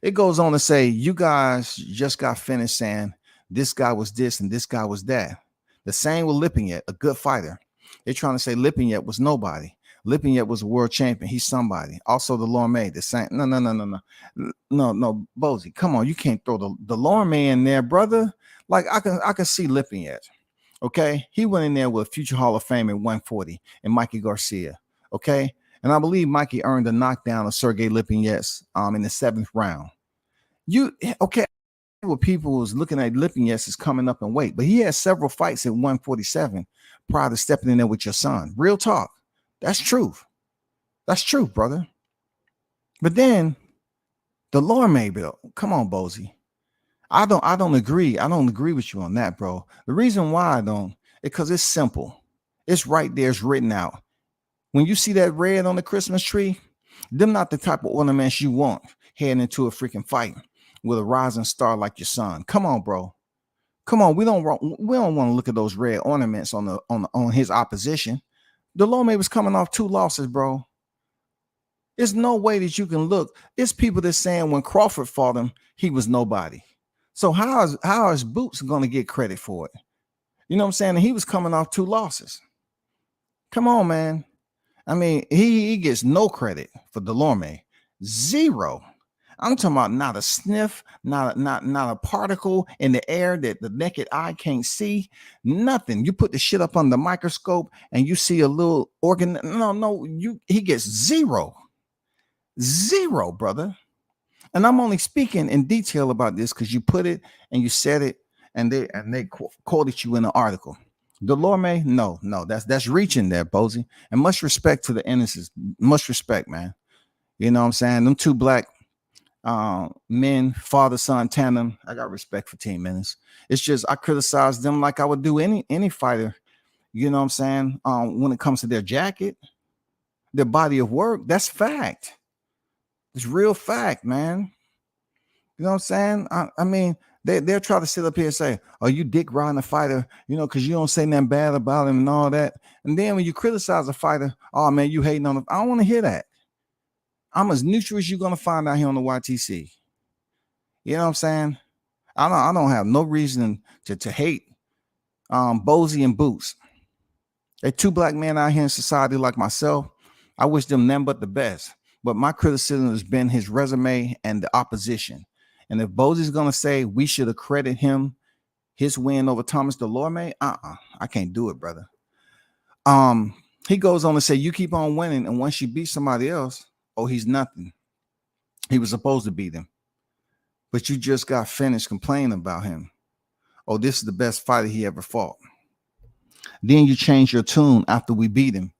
It goes on to say, you guys just got finished saying this guy was this and this guy was that. The same with Lipinets, a good fighter. They're trying to say Lipinets was nobody. Lipinets was a world champion. He's somebody. Also, the Lorme, the same. No, Bozy, come on. You can't throw the Lorme in there, brother. Like, I can see Lipinets. Okay, he went in there with future Hall of Fame at 140 and Mikey Garcia. Okay, and I believe Mikey earned a knockdown of Sergey Lipinets in the 7th round. What people was looking at Lipinets is coming up in weight, but he had several fights at 147 prior to stepping in there with your son. Real talk. That's truth. That's true, brother. But then the Lorme bill. Come on, Bozy. I don't agree. I don't agree with you on that, bro. The reason why I don't is because it's simple. It's right there. It's written out. When you see that red on the Christmas tree, them not the type of ornaments you want heading into a freaking fight with a rising star like your son. Come on, bro. Come on. We don't want to look at those red ornaments on his opposition. Delorme was coming off 2 losses, bro. There's no way that you can look. It's people that saying when Crawford fought him, he was nobody. So how is Boots going to get credit for it? You know what I'm saying? And he was coming off 2 losses. Come on, man. I mean, he gets no credit for Delorme. 0. I'm talking about not a sniff, not a particle in the air that the naked eye can't see. Nothing. You put the shit up on the microscope and you see a little organ. He gets 0. 0, brother. And I'm only speaking in detail about this because you put it and you said it and they quoted you in the article. Delorme, no, that's reaching there, Bozy. And much respect to the Ennis's. Much respect, man. You know what I'm saying? Them two black men, father son tandem. I got respect for Team Ennis. It's just I criticize them like I would do any fighter. You know what I'm saying? When it comes to their jacket, their body of work, that's fact. It's real fact, man. You know what I'm saying? I mean, they'll try to sit up here and say, "Oh, you dick riding a fighter," you know, because you don't say nothing bad about him and all that. And then when you criticize a fighter, oh man, you hating on him. I don't want to hear that. I'm as neutral as you're gonna find out here on the YTC. You know what I'm saying? I don't have no reason to hate Bozy and Boots. They're two black men out here in society like myself. I wish them none but the best. But my criticism has been his resume and the opposition. And if Bozy's gonna say we should accredit him his win over Thomas Delorme, I can't do it, brother. He goes on to say you keep on winning, and once you beat somebody else, oh, he's nothing. He was supposed to beat him, but you just got finished complaining about him. Oh, this is the best fighter he ever fought. Then you change your tune after we beat him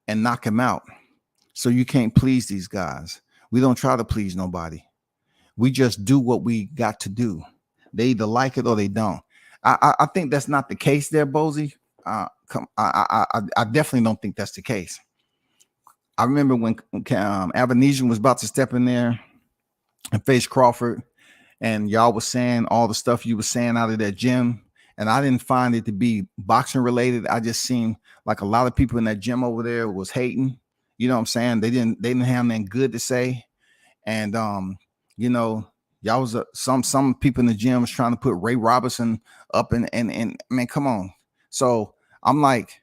and knock him out. So you can't please these guys. We don't try to please nobody. We just do what we got to do. They either like it or they don't. I think that's not the case there, Bozy. I definitely don't think that's the case. I remember when Avanesian was about to step in there and face Crawford, and y'all was saying all the stuff you were saying out of that gym, and I didn't find it to be boxing related. I just seemed like a lot of people in that gym over there was hating. You know what I'm saying? They didn't have anything good to say, and you know, y'all was some people in the gym was trying to put Ray Robinson up, and I mean, come on. So I'm like,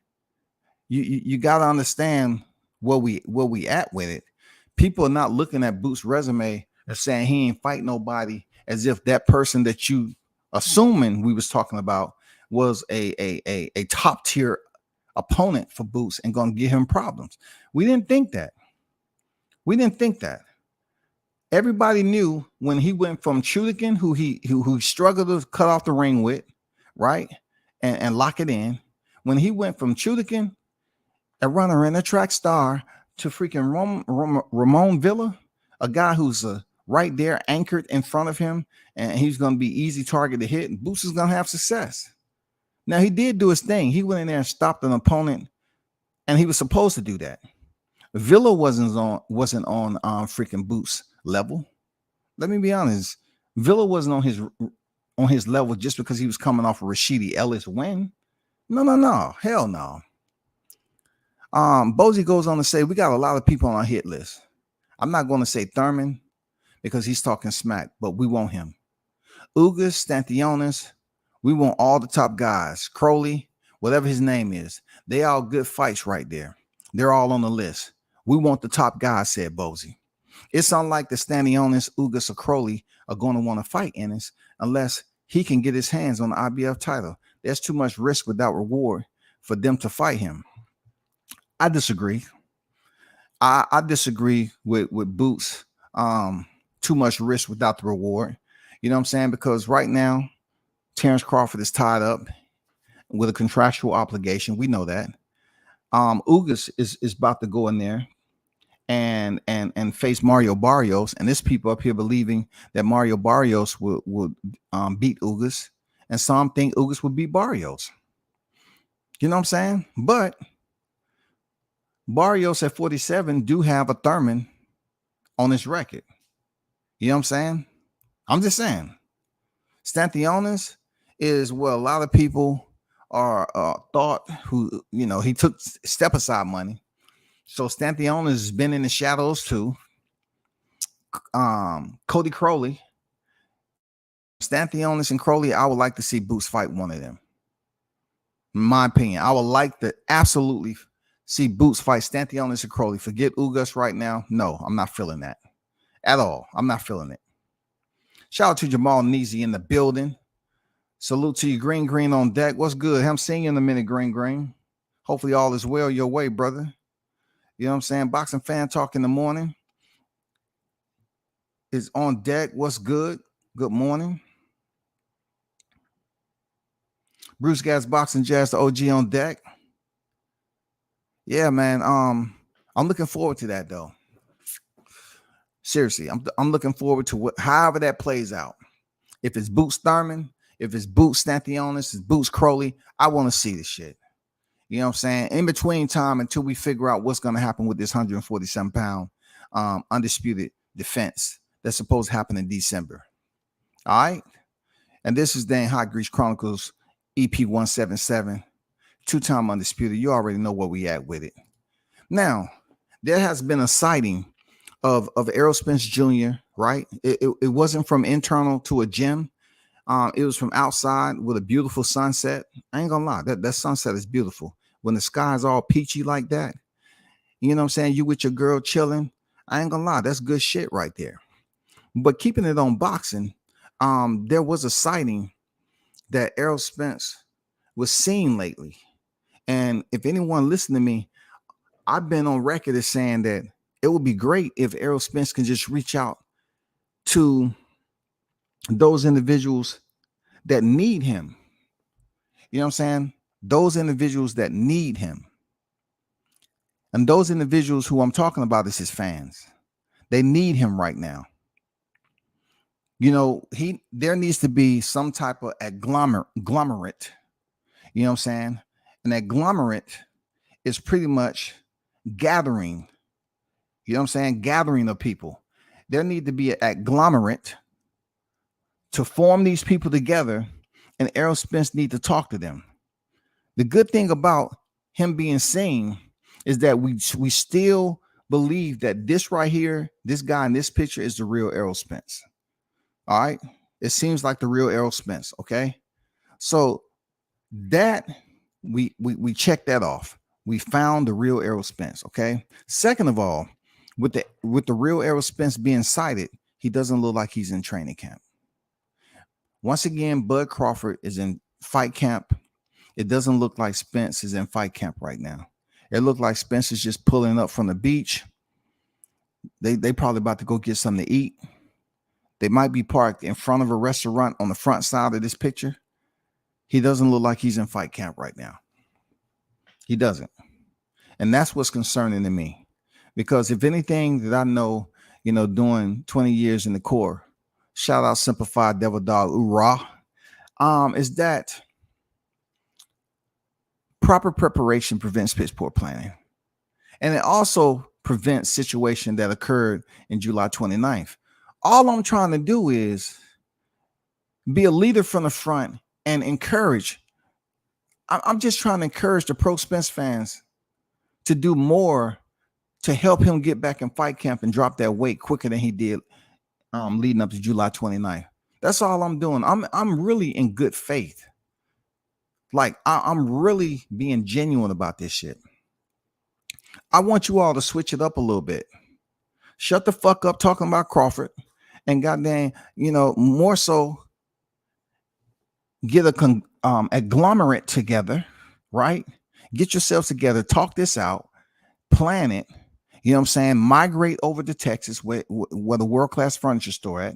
you got to understand where we at with it. People are not looking at Boots' resume and saying he ain't fight nobody as if that person that you assuming we was talking about was a top tier opponent for Boots and going to give him problems. We didn't think that. Everybody knew when he went from Chudikin, who struggled to cut off the ring with, right, and lock it in. When he went from Chudikin, a runner and a track star, to freaking Ramon Villa, a guy who's right there anchored in front of him, and he's going to be easy target to hit, and Boots is going to have success. Now, he did do his thing. He went in there and stopped an opponent, and he was supposed to do that. Villa wasn't on freaking Boots level. Let me be honest. Villa wasn't on his level just because he was coming off a Rashidi Ellis win. No. Hell no. Bozy goes on to say we got a lot of people on our hit list. I'm not going to say Thurman because he's talking smack, but we want him. Ugas, Stanthionis, we want all the top guys. Crowley, whatever his name is. They all good fights right there. They're all on the list. We want the top guys, said Bozy. It's unlike the Stanthionis, Ugas, or Crowley are going to want to fight Ennis unless he can get his hands on the IBF title. There's too much risk without reward for them to fight him. I disagree. I disagree with Boots. Too much risk without the reward. You know what I'm saying? Because right now, Terrence Crawford is tied up with a contractual obligation. We know that. Ugas is about to go in there and face Mario Barrios, and there's people up here believing that Mario Barrios would beat Ugas, and some think Ugas would beat Barrios. You know what I'm saying? But Barrios at 47 do have a Thurman on his record. You know what I'm saying? I'm just saying. Stanthionis is what a lot of people are thought who, you know, he took step aside money. So Stanthionis has been in the shadows too. Cody Crowley. Stanthionis and Crowley, I would like to see Boots fight one of them. In my opinion, I would like to absolutely see Boots fight Stanthionis and Crowley. Forget Ugas right now. No, I'm not feeling that at all. I'm not feeling it. Shout out to Jamal Neezy in the building. Salute to you, Green on deck. What's good? I'm seeing you in a minute, Green. Hopefully all is well your way, brother. You know what I'm saying? Boxing Fan Talk in the morning is on deck. What's good? Good morning. Bruce Gas Boxing Jazz, the OG on deck. Yeah, man. I'm looking forward to that though. Seriously, I'm looking forward to however that plays out. If it's Boots Thurman, if it's Boots Stanthionis, it's Boots Crowley, I want to see this shit. You know what I'm saying? In between time until we figure out what's going to happen with this 147-pound undisputed defense that's supposed to happen in December. All right. And this is Dan Hot Grease Chronicles EP177, 2-time undisputed. You already know where we at with it. Now, there has been a sighting of Errol Spence Jr., right? It wasn't from internal to a gym. It was from outside with a beautiful sunset. I ain't gonna lie, that sunset is beautiful. When the sky's all peachy like that, you know what I'm saying? You with your girl chilling. I ain't gonna lie, that's good shit right there. But keeping it on boxing, there was a sighting that Errol Spence was seen lately. And if anyone listen to me, I've been on record as saying that it would be great if Errol Spence can just reach out to those individuals that need him. You know what I'm saying? Those individuals that need him. And those individuals who I'm talking about is his fans. They need him right now. You know, there needs to be some type of agglomerate. You know what I'm saying? An agglomerate is pretty much gathering. You know what I'm saying? Gathering of people. There need to be an agglomerate to form these people together, and Errol Spence need to talk to them. The good thing about him being seen is that we still believe that this right here, this guy in this picture is the real Errol Spence. All right. It seems like the real Errol Spence. Okay. So that we checked that off. We found the real Errol Spence. Okay. Second of all, with the real Errol Spence being sighted, he doesn't look like he's in training camp. Once again, Bud Crawford is in fight camp. It doesn't look like Spence is in fight camp right now. It looked like Spence is just pulling up from the beach. They probably about to go get something to eat. They might be parked in front of a restaurant on the front side of this picture. He doesn't look like he's in fight camp right now. He doesn't. And that's what's concerning to me. Because if anything that I know, you know, doing 20 years in the Corps, shout out Simplified Devil Dog, hoorah, is that proper preparation prevents piss poor planning. And it also prevents situation that occurred in July 29th. All I'm trying to do is be a leader from the front and encourage. I'm just trying to encourage the pro Spence fans to do more to help him get back in fight camp and drop that weight quicker than he did leading up to July 29th. That's all I'm doing. I'm really in good faith. Like I'm really being genuine about this shit. I want you all to switch it up a little bit. Shut the fuck up talking about Crawford, and goddamn, you know, more so get a agglomerate together, right? Get yourselves together, talk this out, plan it. You know what I'm saying? Migrate over to Texas where the world-class furniture store at,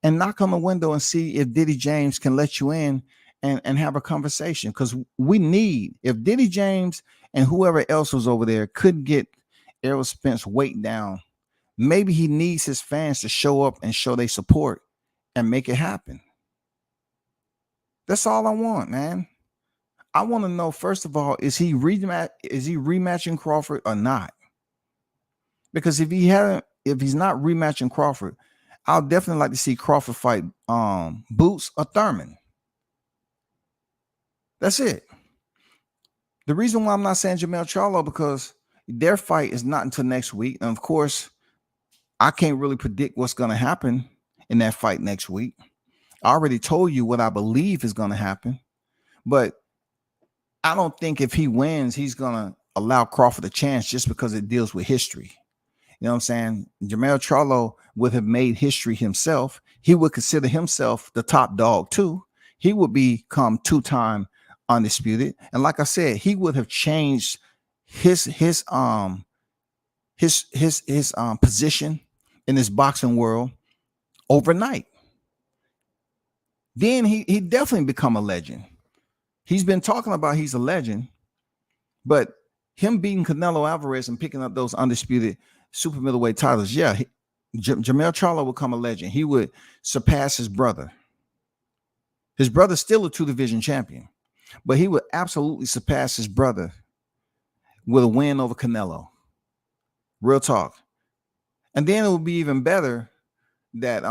and knock on the window and see if Diddy James can let you in and have a conversation. Because we need, if Diddy James and whoever else was over there could get Errol Spence weight down, maybe he needs his fans to show up and show their support and make it happen. That's all I want, man. I want to know, first of all, is he rematching Crawford or not? Because if he's not rematching Crawford, I'll definitely like to see Crawford fight Boots or Thurman. That's it. The reason why I'm not saying Jermell Charlo, because their fight is not until next week. And of course, I can't really predict what's going to happen in that fight next week. I already told you what I believe is going to happen. But I don't think if he wins, he's going to allow Crawford a chance just because it deals with history. You know what I'm saying? Jermell Charlo would have made history himself. He would consider himself the top dog too. He would become 2-time undisputed. And like I said, he would have changed his position in this boxing world overnight. Then he definitely become a legend. He's been talking about he's a legend, but him beating Canelo Alvarez and picking up those undisputed super middleweight titles, yeah, Jamel Charlo would become a legend. He would surpass his brother. His brother's still a 2 division champion, but he would absolutely surpass his brother with a win over Canelo. Real talk. And then it would be even better that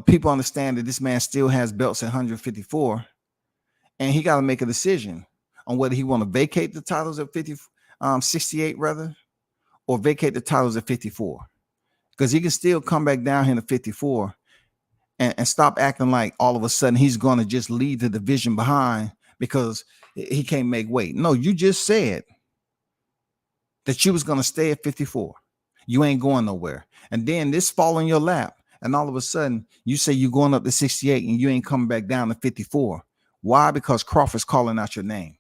people understand that this man still has belts at 154, and he got to make a decision on whether he want to vacate the titles at 68 rather, or vacate the titles at 54, because he can still come back down here to 54 and stop acting like all of a sudden he's going to just leave the division behind because he can't make weight. No, you just said that you was going to stay at 54. You ain't going nowhere. And then this fall in your lap, and all of a sudden you say you're going up to 68 and you ain't coming back down to 54. Why? Because Crawford's calling out your name.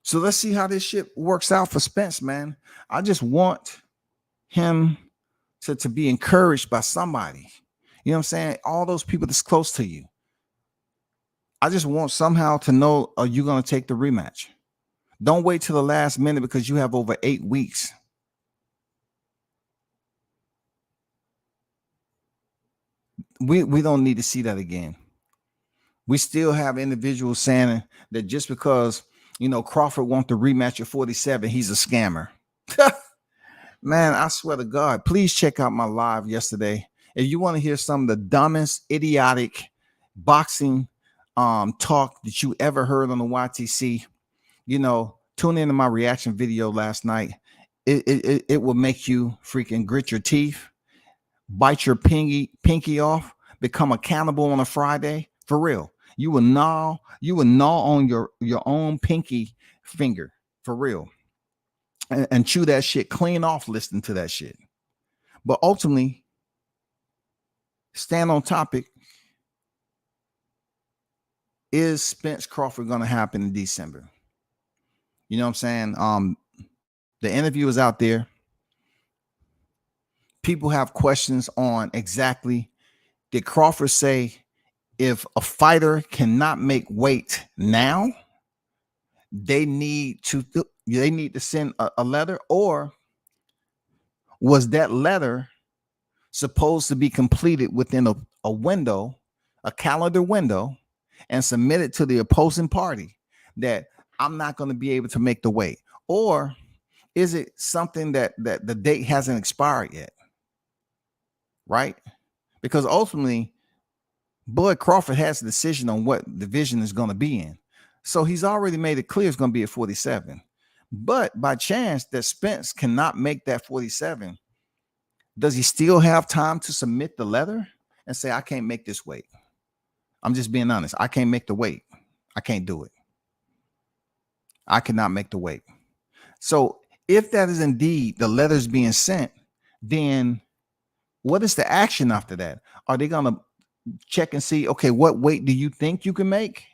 So let's see how this shit works out for Spence, man. I just want him to be encouraged by somebody. You know what I'm saying? All those people that's close to you. I just want somehow to know, are you going to take the rematch? Don't wait till the last minute, because you have over 8 weeks. We don't need to see that again. We still have individuals saying that just because, Crawford wants the rematch at 47, he's a scammer. Man, I swear to God, please check out my live yesterday. If you want to hear some of the dumbest, idiotic boxing talk that you ever heard on the YTC, tune into my reaction video last night. It will make you freaking grit your teeth, bite your pinky off, become a cannibal on a Friday. For real. You will gnaw on your own pinky finger. For real. And chew that shit clean off listening to that shit. But ultimately, stand on topic. Is Spence Crawford going to happen in December? You know what I'm saying? The interview is out there. People have questions on exactly, did Crawford say if a fighter cannot make weight now, they need to send a letter, or was that letter supposed to be completed within a window, a calendar window, and submitted to the opposing party that I'm not going to be able to make the weight? Or is it something that the date hasn't expired yet? Right? Because ultimately, Bud Crawford has a decision on what division is going to be in. So he's already made it clear it's going to be at 47. But by chance that Spence cannot make that 47, does he still have time to submit the letter and say, I can't make this weight? I'm just being honest. I can't make the weight. I can't do it. I cannot make the weight. So if that is indeed the letters being sent, then what is the action after that? Are they going to check and see, okay, what weight do you think you can make?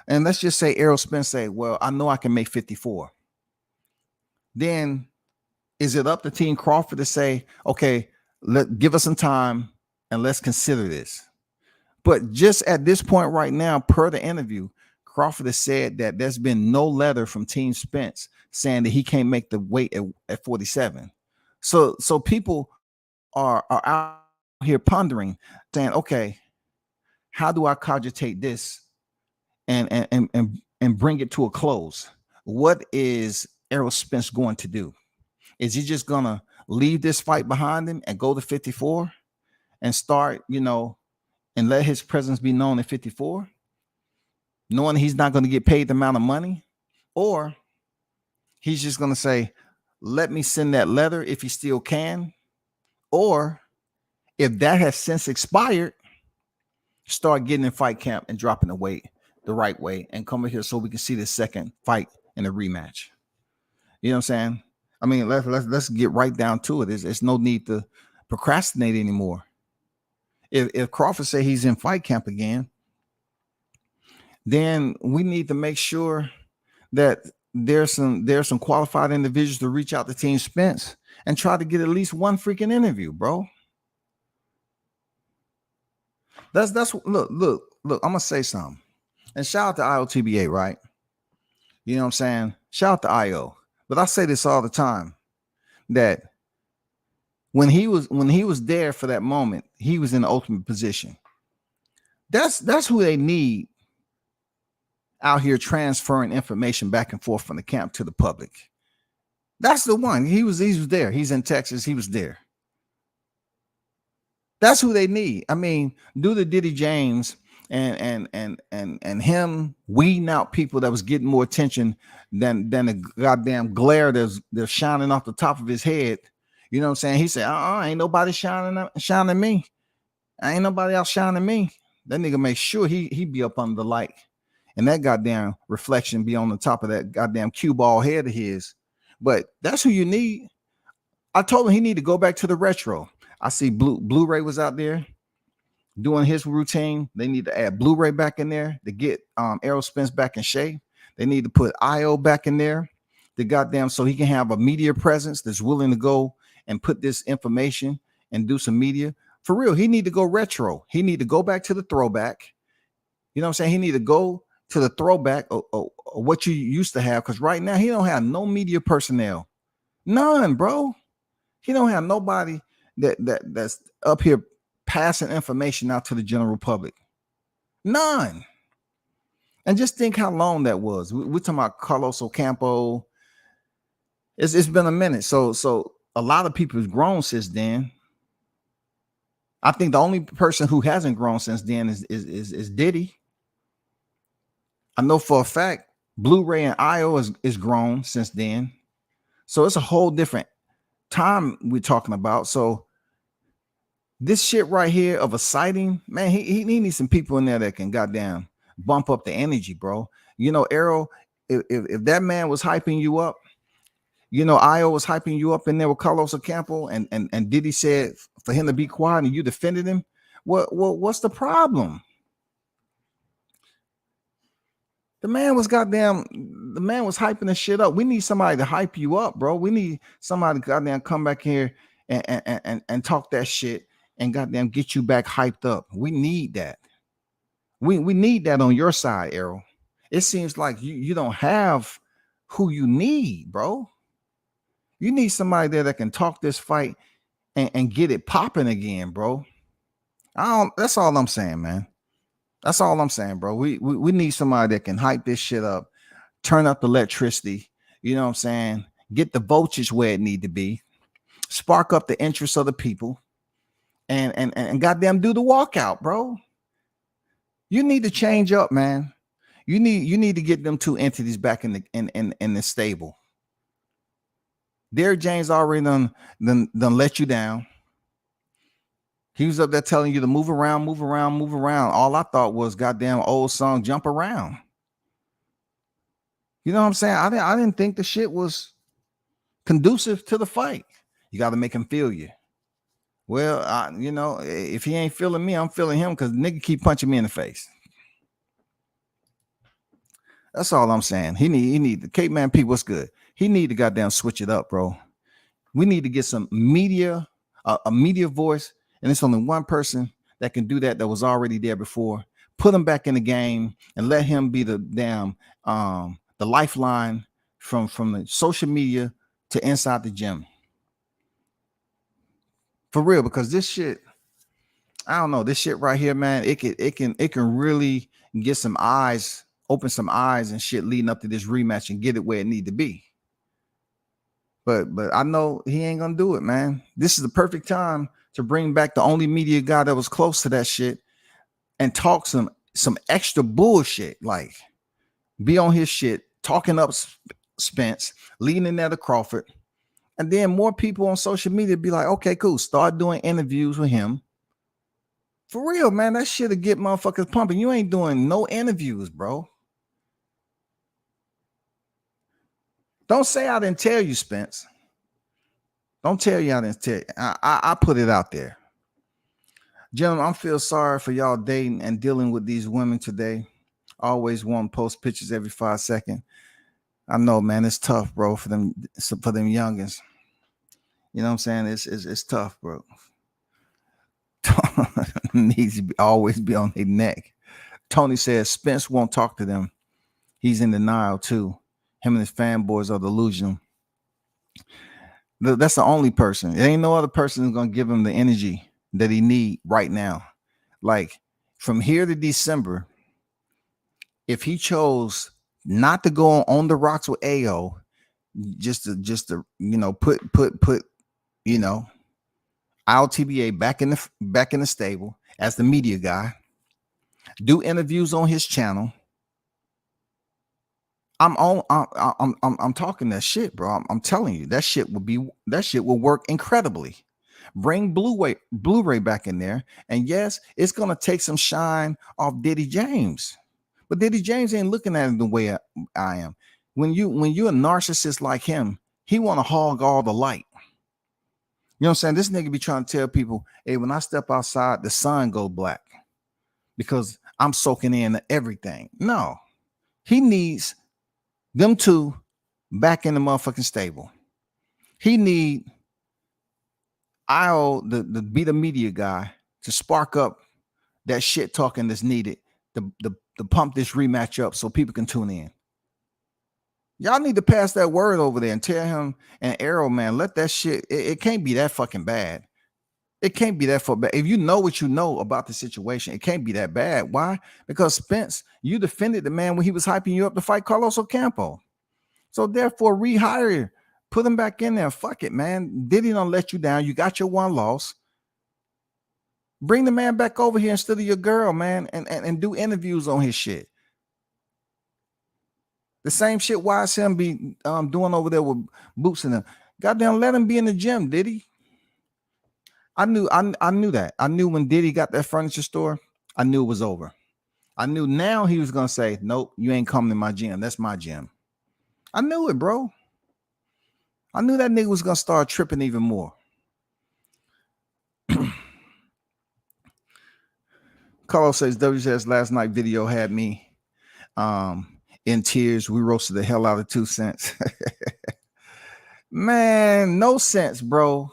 And let's just say Errol Spence say, well, I know I can make 54. Then is it up to Team Crawford to say, okay, give us some time and let's consider this? But just at this point right now, per the interview, Crawford has said that there's been no letter from Team Spence saying that he can't make the weight at 47. So people are out here pondering, saying, okay, how do I cogitate this and bring it to a close? What is Errol Spence going to do? Is he just gonna leave this fight behind him and go to 54 and start, and let his presence be known at 54, knowing he's not going to get paid the amount of money? Or he's just going to say, let me send that letter if he still can. Or if that has since expired, start getting in fight camp and dropping the weight the right way and come here so we can see the second fight in a rematch. You know what I'm saying? I mean, let's get right down to it. There's no need to procrastinate anymore. If Crawford say he's in fight camp again, then we need to make sure that there's some qualified individuals to reach out to Team Spence and try to get at least one freaking interview, bro. That's look. I'm gonna say something. And shout out to IOTBA, right? You know what I'm saying? Shout out to IO. But I say this all the time. that when he was there for that moment, he was in the ultimate position. That's who they need out here transferring information back and forth from the camp to the public. That's the one. He was there. He's in Texas. He was there. That's who they need. I mean, do the Diddy James and him weeding out people that was getting more attention than the goddamn glare that's shining off the top of his head. You know what I'm saying? He said, ain't nobody shining me. Ain't nobody else shining me. That nigga make sure he be up under the light. And that goddamn reflection be on the top of that goddamn cue ball head of his. But that's who you need. I told him he need to go back to the retro. I see Blu-ray was out there doing his routine. They need to add Blu-ray back in there to get Errol Spence back in shape. They need to put IO back in there to goddamn so he can have a media presence that's willing to go and put this information and do some media. For real, he need to go retro. He need to go back to the throwback. You know what I'm saying? He need to go to the throwback or what you used to have, because right now he don't have no media personnel. None, bro. He don't have nobody that's up here passing information out to the general public. None. And just think how long that was. We're talking about Carlos Ocampo. It's been a minute. So a lot of people have grown since then. I think the only person who hasn't grown since then is Diddy. I know for a fact Blu-ray and IO is grown since then. So it's a whole different time we're talking about. So this shit right here of a sighting, man, he needs some people in there that can goddamn bump up the energy, bro. You know, Errol, if that man was hyping you up, you know, IO was hyping you up in there with Carlos Ocampo, and Diddy said for him to be quiet and you defended him. What's the problem? The man was hyping this shit up. We need somebody to hype you up, bro. We need somebody to goddamn come back here and talk that shit and goddamn get you back hyped up. We need that. We need that on your side, Errol. It seems like you don't have who you need, bro. You need somebody there that can talk this fight and get it popping again, bro. That's all I'm saying, man. That's all I'm saying, bro. We need somebody that can hype this shit up, turn up the electricity, you know what I'm saying? Get the voltage where it need to be, spark up the interest of the people, and goddamn do the walkout, bro. You need to change up, man. You need to get them two entities back in the stable. Derrick James already done let you down. He was up there telling you to move around. All I thought was goddamn old song, Jump Around. You know what I'm saying? I didn't think the shit was conducive to the fight. You got to make him feel you. Well, you know, if he ain't feeling me, I'm feeling him, because nigga keep punching me in the face. That's all I'm saying. He need the Cape Man P. What's good? He need to goddamn switch it up, bro. We need to get some media, a media voice. And it's only one person that can do that was already there before. Put him back in the game and let him be the damn the lifeline from the social media to inside the gym. For real, because this shit, I don't know, this shit right here, man, it can really get some eyes, open some eyes and shit leading up to this rematch and get it where it need to be. But I know he ain't gonna do it, man. This is the perfect time to bring back the only media guy that was close to that shit and talk some extra bullshit, like be on his shit, talking up Spence, leading there to Crawford. And then more people on social media be like, okay, cool. Start doing interviews with him. For real, man, that shit'll get motherfuckers pumping. You ain't doing no interviews, bro. Don't say I didn't tell you, Spence. Don't tell you I didn't tell you. I put it out there. Gentlemen, I feel sorry for y'all dating and dealing with these women today. Always want to post pictures every 5 seconds. I know, man, it's tough, bro, for them youngins. You know what I'm saying? It's tough, bro. Needs to always be on their neck. Tony says Spence won't talk to them. He's in denial too. Him and his fanboys are delusional. That's the only person. There ain't no other person who's gonna give him the energy that he need right now. Like from here to December, if he chose not to go on the rocks with AO, just to put you know TBA back in the stable as the media guy, do interviews on his channel. I'm talking that shit, bro. I'm telling you, that shit will work incredibly. Bring Blu-ray back in there, and yes, it's gonna take some shine off Diddy James, but Diddy James ain't looking at it the way I am. When you're a narcissist like him, he want to hog all the light. You know what I'm saying? This nigga be trying to tell people, hey, when I step outside, the sun go black because I'm soaking in everything. No, he needs them two back in the motherfucking stable. He need the be the media guy to spark up that shit talking that's needed to pump this rematch up so people can tune in. Y'all need to pass that word over there and tell him and Errol, man, let that shit. It can't be that fucking bad. It can't be that bad. If you know what you know about the situation, it can't be that bad. Why? Because Spence, you defended the man when he was hyping you up to fight Carlos Ocampo. So therefore, rehire, put him back in there. Fuck it, man. Diddy don't let you down. You got your one loss. Bring the man back over here instead of your girl, man, and do interviews on his shit. The same shit YSM be doing over there with Boots and them. Goddamn, let him be in the gym, Diddy. I knew that. I knew when Diddy got that furniture store, I knew it was over. I knew now he was gonna say, nope, you ain't coming to my gym. That's my gym. I knew it, bro. I knew that nigga was gonna start tripping even more. Carlos says WCS last night video had me in tears. We roasted the hell out of 2 cents. Man, no sense, bro.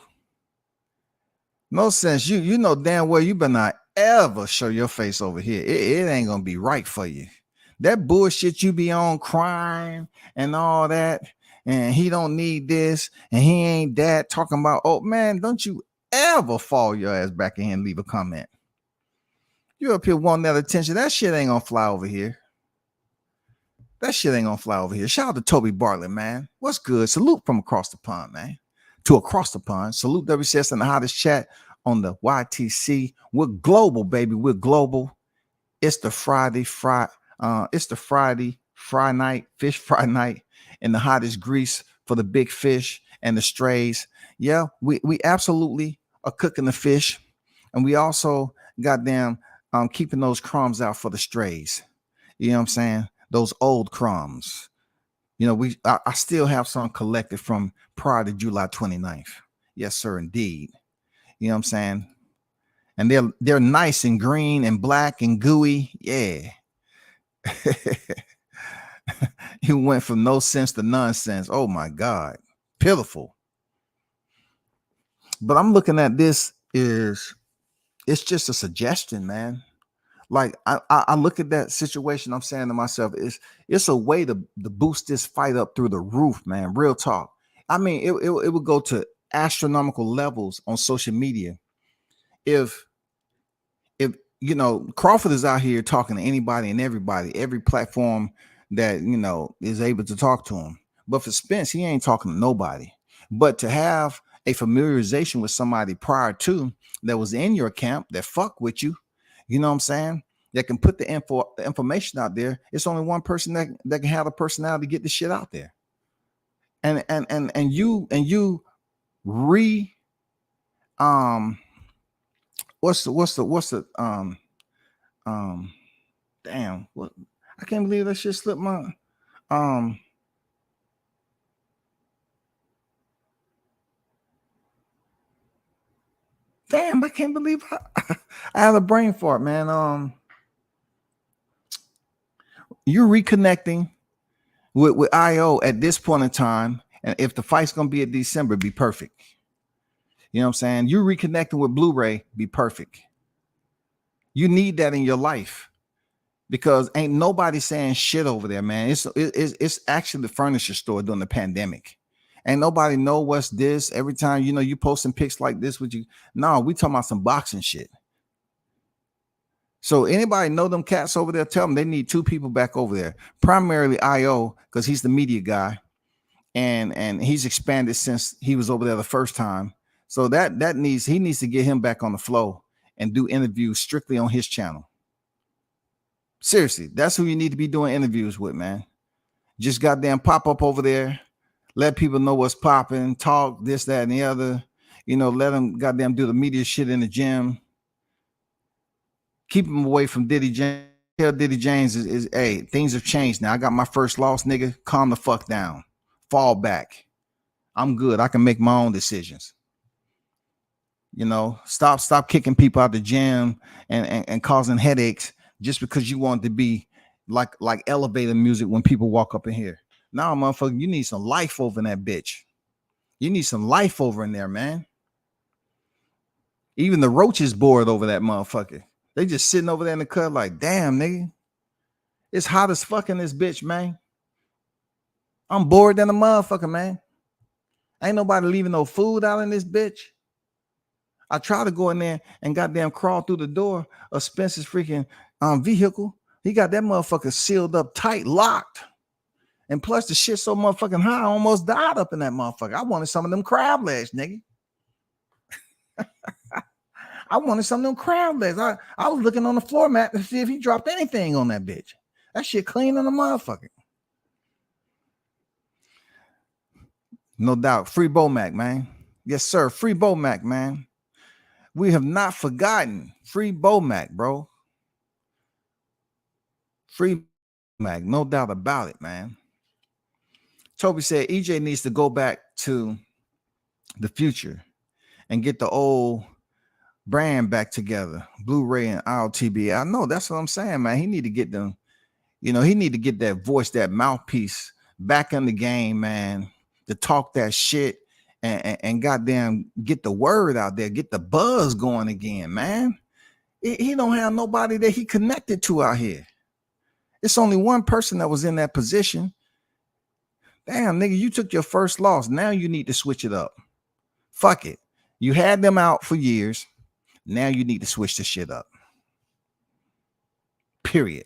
No sense. You know damn well you better not ever show your face over here. It ain't gonna be right for you. That bullshit you be on, crying and all that, and he don't need this and he ain't that, talking about, oh man, don't you ever fall your ass back in here and leave a comment. You up here wanting that attention. That shit ain't gonna fly over here. That shit ain't gonna fly over here. Shout out to Toby Bartlett, man. What's good? Salute from across the pond, man. To across the pond. Salute WCS in the hottest chat on the YTC. We're global, baby. We're global. It's the Friday fry night, fish fry night, in the hottest grease for the big fish and the strays. Yeah, we absolutely are cooking the fish, and we also goddamn keeping those crumbs out for the strays. You know what I'm saying? Those old crumbs. You know, I still have some collected from prior to July 29th. Yes, sir, indeed. You know what I'm saying? And they're nice and green and black and gooey. Yeah. You went from no sense to nonsense. Oh my God. Pitiful. But I'm looking at this it's just a suggestion, man. Like I look at that situation, I'm saying to myself, it's a way to boost this fight up through the roof, man. Real talk. I mean, it would go to astronomical levels on social media if you know Crawford is out here talking to anybody and everybody, every platform that you know is able to talk to him. But for Spence, he ain't talking to nobody. But to have a familiarization with somebody prior to that was in your camp that fuck with you. You know what I'm saying? That can put the information out there. It's only one person that can have the personality to get the shit out there. And you what's the damn, what, I can't believe that shit slipped my damn, I can't believe I had a brain fart, man. You're reconnecting with IO at this point in time, and if the fight's gonna be in December, be perfect. You know what I'm saying? You reconnecting with Blu-ray, be perfect. You need that in your life because ain't nobody saying shit over there, man. It's actually the furniture store during the pandemic, Ain't nobody know what's this. Every time, you know, you posting pics like this with you. No, we talking about some boxing shit. So anybody know them cats over there, tell them they need 2 people back over there. Primarily IO, because he's the media guy. And he's expanded since he was over there the first time. So he needs to get him back on the flow and do interviews strictly on his channel. Seriously, that's who you need to be doing interviews with, man. Just goddamn pop up over there, let people know what's popping, talk this, that, and the other. You know, let them goddamn do the media shit in the gym. Keep him away from Diddy James. Tell Diddy James is hey, things have changed now. I got my first loss, nigga. Calm the fuck down. Fall back. I'm good. I can make my own decisions. You know, stop kicking people out the gym and causing headaches just because you want to be like elevator music when people walk up in here. Now, motherfucker, you need some life over in that bitch. You need some life over in there, man. Even the roaches bored over that motherfucker. They just sitting over there in the cut like, damn, nigga. It's hot as fuck in this bitch, man. I'm bored than a motherfucker, man. Ain't nobody leaving no food out in this bitch. I try to go in there and goddamn crawl through the door of Spence's freaking vehicle. He got that motherfucker sealed up tight, locked. And plus the shit so motherfucking high, I almost died up in that motherfucker. I wanted some of them crab legs, nigga. I wanted some of them crab legs. I was looking on the floor mat to see if he dropped anything on that bitch. That shit clean on the motherfucker. No doubt. Free Bomac, man. Yes, sir. Free Bomac, man. We have not forgotten. Free Bomac, bro. Free Bomac. No doubt about it, man. Toby said EJ needs to go back to the future and get the old brand back together. Blu-ray and RTB. I know that's what I'm saying, man. He need to get them, you know, he need to get that voice, that mouthpiece back in the game, man, to talk that shit and goddamn get the word out there, get the buzz going again, man. He don't have nobody that he connected to out here. It's only one person that was in that position. Damn, nigga, you took your first loss. Now you need to switch it up. Fuck it. You had them out for years. Now you need to switch the shit up. Period.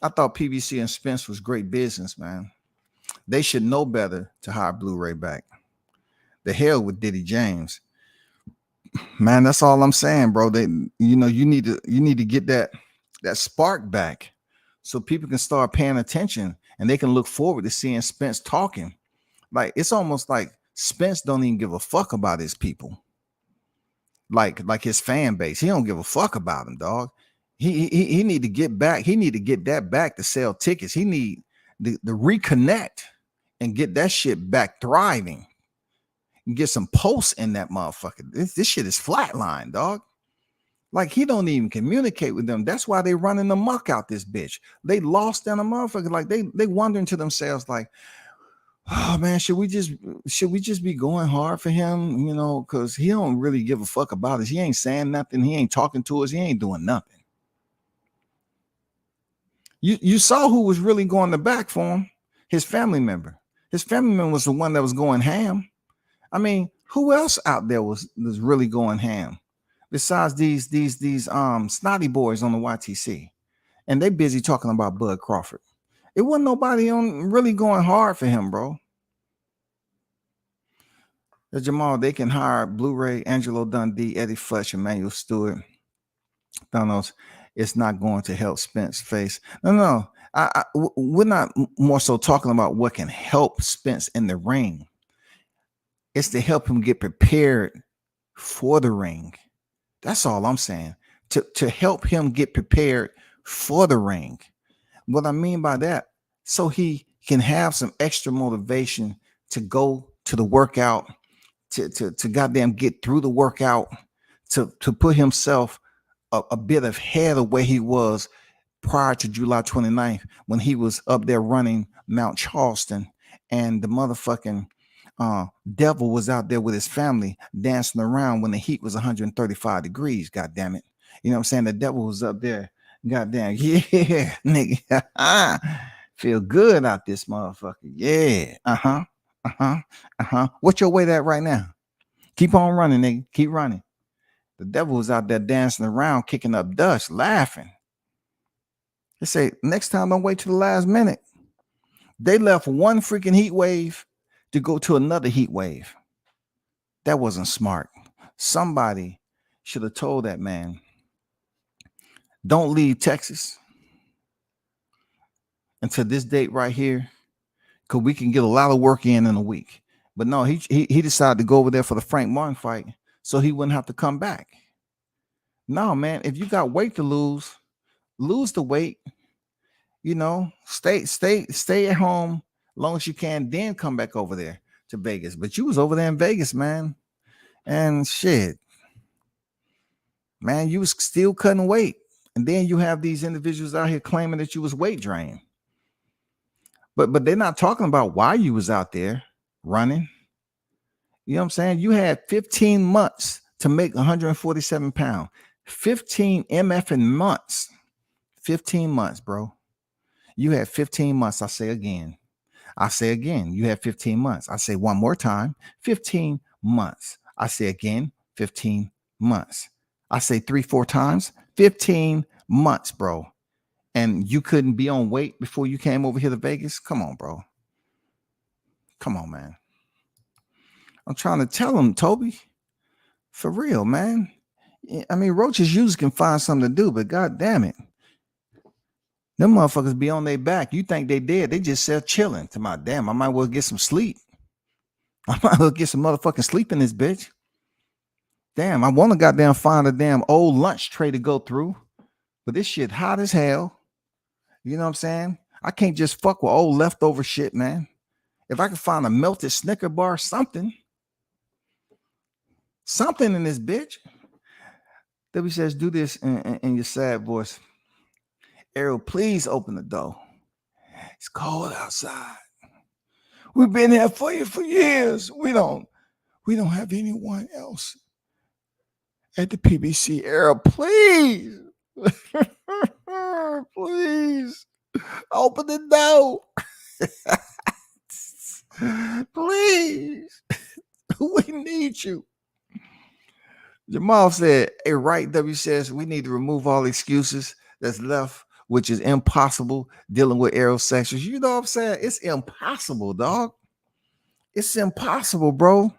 I thought PBC and Spence was great business, man. They should know better to hire Blu-ray back. The hell with Diddy James. Man, that's all I'm saying, bro. They, you know, you need to get that spark back so people can start paying attention and they can look forward to seeing Spence talking. Like, it's almost like Spence don't even give a fuck about his people. Like his fan base. He don't give a fuck about them, dog. He need to get back. He need to get that back to sell tickets. He need to reconnect and get that shit back thriving. And get some posts in that motherfucker. This shit is flatline, dog. Like, he don't even communicate with them. That's why they running the muck out this bitch. They lost in a motherfucker. Like, they wondering to themselves, like, oh man, should we just be going hard for him? You know, because he don't really give a fuck about us. He ain't saying nothing. He ain't talking to us. He ain't doing nothing. You saw who was really going to back for him. His family member. His family member was the one that was going ham. I mean, who else out there was really going ham besides these snotty boys on the YTC? And they busy talking about Bud Crawford. It wasn't nobody on really going hard for him, bro. The Jamal, they can hire Blu-ray, Angelo Dundee, Eddie Futch, Emmanuel Stewart, Thanos. It's not going to help Spence face. No. We're not more so talking about what can help Spence in the ring. It's to help him get prepared for the ring. That's all I'm saying. To help him get prepared for the ring. What I mean by that, so he can have some extra motivation to go to the workout, to goddamn get through the workout, to put himself a bit ahead of where he was prior to July 29th when he was up there running Mount Charleston and the motherfucking devil was out there with his family dancing around when the heat was 135 degrees. God damn it. You know what I'm saying? The devil was up there. Goddamn. Yeah, nigga. Feel good out this motherfucker. Yeah. What's your weight at right now? Keep on running, nigga. Keep running. The devil was out there dancing around, kicking up dust, laughing. They say, next time, don't wait till the last minute. They left one freaking heat wave to go to another heat wave. That wasn't smart. Somebody should have told that man, don't leave Texas until this date right here, because we can get a lot of work in a week. But no, he decided to go over there for the Frank Martin fight so he wouldn't have to come back. No, man, if you got weight to lose the weight. You know, stay at home as long as you can, then come back over there to Vegas. But you was over there in Vegas, man. And shit, man, you was still cutting weight. And then you have these individuals out here claiming that you was weight drained. But they're not talking about why you was out there running. You know what I'm saying? You had 15 months to make 147 pounds. 15 MFing months. 15 months, bro. You had 15 months. I say again, you had 15 months. I say one more time, 15 months. I say again, 15 months. I say 3-4 times, 15 months, bro. And you couldn't be on weight before you came over here to Vegas? Come on, bro. Come on, man. I'm trying to tell him, Toby, for real, man. I mean, roaches usually can find something to do, but God damn it. Them motherfuckers be on their back. You think they dead. They just sell chilling. To my damn, I might well get some sleep. I might well get some motherfucking sleep in this bitch. Damn, I want to goddamn find a damn old lunch tray to go through. But this shit hot as hell. You know what I'm saying? I can't just fuck with old leftover shit, man. If I can find a melted Snicker bar, something in this bitch. W says, do this in your sad voice. Errol, please open the door. It's cold outside. We've been here for you for years. We don't have anyone else at the PBC. Errol, please. Please open the door. Please. We need you. Jamal said, hey, right, W says, we need to remove all excuses that's left, which is impossible dealing with aerosexuals. You know what I'm saying? It's impossible, dog. It's impossible, bro.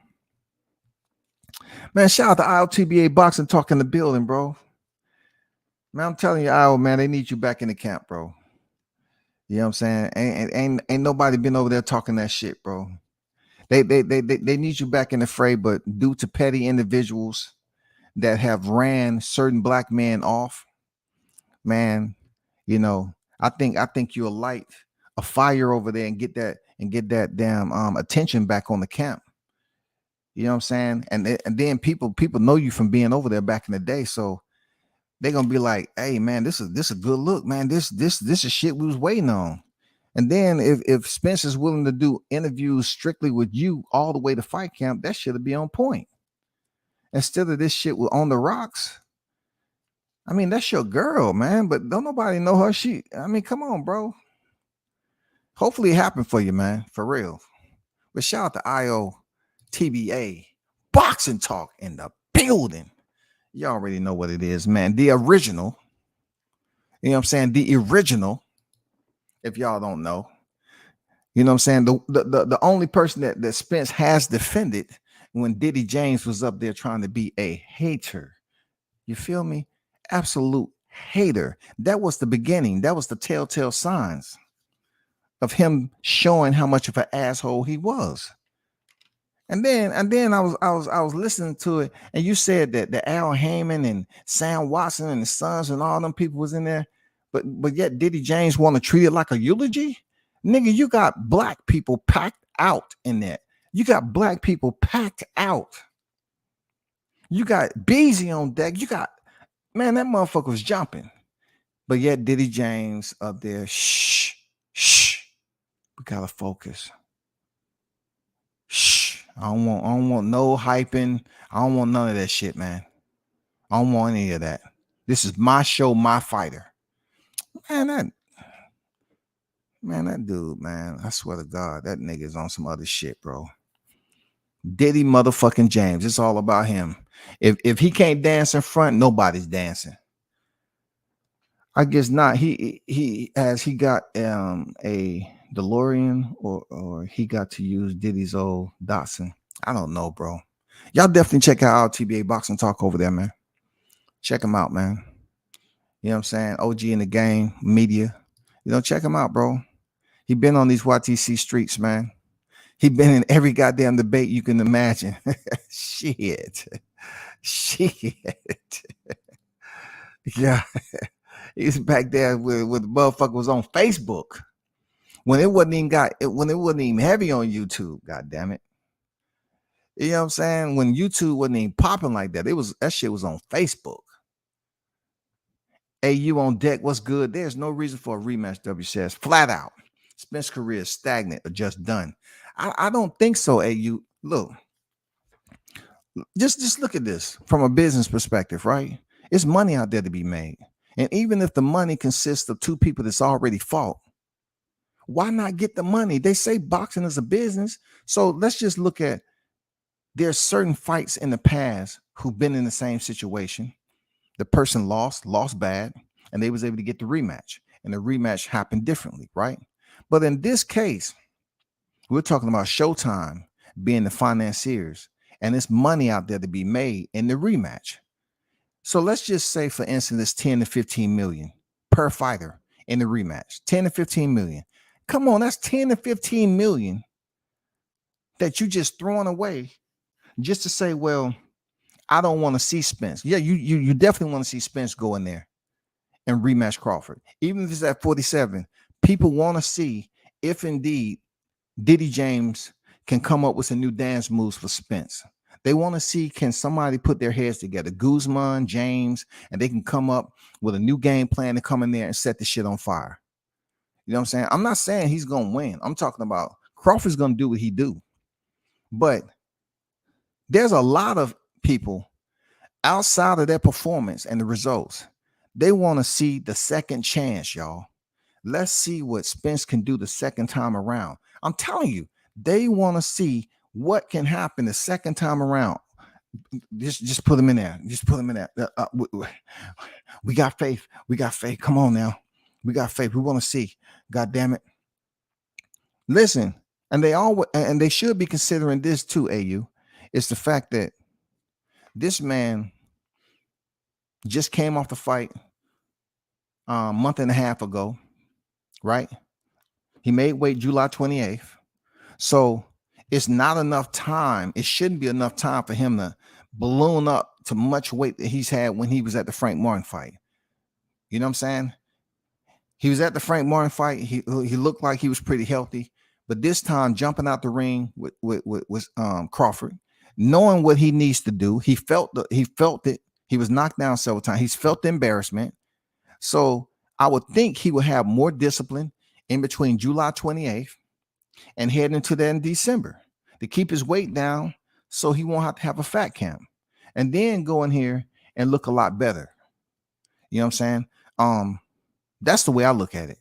Man, shout out to IOTBA Boxing Talk in the building, bro. Man, I'm telling you, IO, man, they need you back in the camp, bro. You know what I'm saying? Ain't nobody been over there talking that shit, bro. They need you back in the fray, but due to petty individuals that have ran certain black men off, man, you know, I think you'll light a fire over there and get that damn attention back on the camp. You know what I'm saying? And then people know you from being over there back in the day, so they're gonna be like, hey man, this is a good look, man. This is shit we was waiting on. And then if Spence is willing to do interviews strictly with you all the way to fight camp, that should be on point. Instead of this shit with On the Rocks. I mean, that's your girl, man, but don't nobody know her. I mean, come on, bro. Hopefully it happened for you, man, for real. But shout out to IOTBA Boxing Talk in the building. You already know what it is, man. The original. You know what I'm saying? The original. If y'all don't know. You know what I'm saying? The only person that Spence has defended when Diddy James was up there trying to be a hater. You feel me? Absolute hater. That was the beginning. That was the telltale signs of him showing how much of an asshole he was. And then I was listening to it, and you said that the Al Heyman and Sam Watson and the Sons and all them people was in there, but yet Diddy James want to treat it like a eulogy. Nigga, you got black people packed out in there. You got black people packed out. You got Beezy on deck. You got, man, that motherfucker was jumping. But yet Diddy James up there, shh. We gotta focus. Shh. I don't want no hyping. I don't want none of that shit, man. I don't want any of that. This is my show, my fighter. Man, that dude, man, I swear to God, that nigga is on some other shit, bro. Diddy motherfucking James. It's all about him. If he can't dance in front, nobody's dancing. I guess not. He got a DeLorean or he got to use Diddy's old Datsun. I don't know, bro. Y'all definitely check out our TBA Boxing Talk over there, man. Check him out, man. You know what I'm saying? OG in the game, media. You know, check him out, bro. He been on these YTC streets, man. He been in every goddamn debate you can imagine. Shit. Yeah. He's back there with the motherfucker was on Facebook when it wasn't even heavy on YouTube. God damn it. You know what I'm saying? When YouTube wasn't even popping like that, that shit was on Facebook. Hey, you on deck? What's good? There's no reason for a rematch. W says flat out. Spence's career is stagnant or just done. I don't think so. Hey, you look. Just look at this from a business perspective, right? It's money out there to be made. And even if the money consists of two people that's already fought, why not get the money? They say boxing is a business. So let's just look at there's certain fights in the past who've been in the same situation. The person lost bad, and they was able to get the rematch. And the rematch happened differently, right? But in this case, we're talking about Showtime being the financiers, and there's money out there to be made in the rematch. So let's just say, for instance, it's 10 to 15 million per fighter in the rematch. 10 to 15 million. Come on, that's 10 to 15 million that you just throwing away just to say, well, I don't want to see Spence. Yeah, you definitely want to see Spence go in there and rematch Crawford. Even if it's at 47, people want to see if indeed Diddy James can come up with some new dance moves for Spence. They want to see, can somebody put their heads together, Guzman, James, and they can come up with a new game plan to come in there and set the shit on fire. You know what I'm saying? I'm not saying he's going to win. I'm talking about Crawford's going to do what he do. But there's a lot of people outside of their performance and the results. They want to see the second chance, y'all. Let's see what Spence can do the second time around. I'm telling you, they want to see what can happen the second time around. Just put them in there. Just put them in there. We got faith. We got faith. Come on now. We got faith. We want to see. God damn it. Listen, and they should be considering this too, AU. It's the fact that this man just came off the fight a month and a half ago, right? He made weight July 28th. So it's not enough time. It shouldn't be enough time for him to balloon up to much weight that he's had when he was at the Frank Martin fight. You know what I'm saying? He was at the Frank Martin fight. He looked like he was pretty healthy, but this time jumping out the ring with Crawford, knowing what he needs to do, he felt it. He was knocked down several times. He's felt the embarrassment. So I would think he would have more discipline in between July 28th and heading into that in December to keep his weight down so he won't have to have a fat camp and then go in here and look a lot better. You know what I'm saying? That's the way I look at it.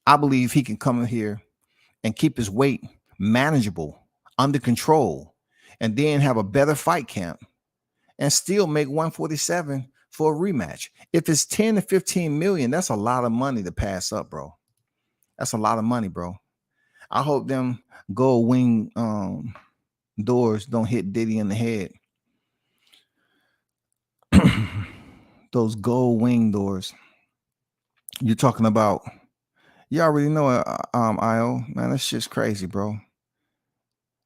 I believe he can come in here and keep his weight manageable, under control, and then have a better fight camp and still make 147 for a rematch. If it's 10 to 15 million, that's a lot of money to pass up, bro. That's a lot of money, bro. I hope them gold wing doors don't hit Diddy in the head. Those gold wing doors. You're talking about, you already know IO, man, that shit's crazy, bro.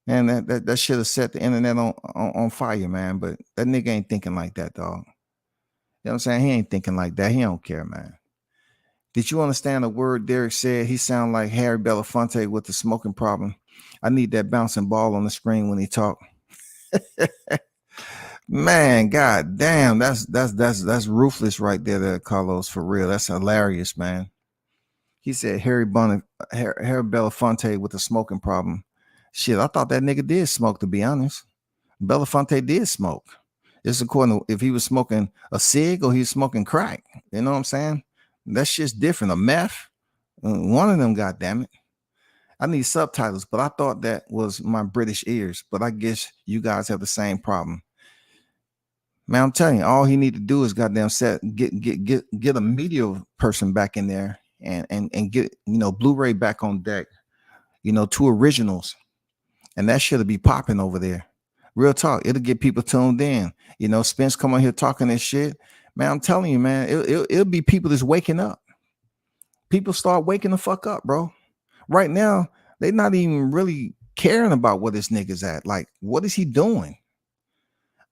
And that should have set the internet on fire, man. But that nigga ain't thinking like that, dog. You know what I'm saying? He ain't thinking like that. He don't care, man. Did you understand the word Derek said? He sound like Harry Belafonte with the smoking problem. I need that bouncing ball on the screen when he talk. Man, god damn, that's ruthless right there, Carlos, for real. That's hilarious, man. He said Harry Belafonte with a smoking problem. Shit, I thought that nigga did smoke, to be honest. Belafonte did smoke. It's according to if he was smoking a cig or he was smoking crack. You know what I'm saying? That shit's different. A meth, One of them, goddamn it. I need subtitles, but I thought that was my British ears. But I guess you guys have the same problem. Man, I'm telling you, all he need to do is goddamn get a media person back in there and get Blu-ray back on deck. 2 originals, and that shit'll be popping over there. Real talk, it'll get people tuned in. Spence come on here talking this shit. Man, I'm telling you, man, it'll be people that's waking up. People start waking the fuck up, bro. Right now, they're not even really caring about where this nigga's at. Like, what is he doing?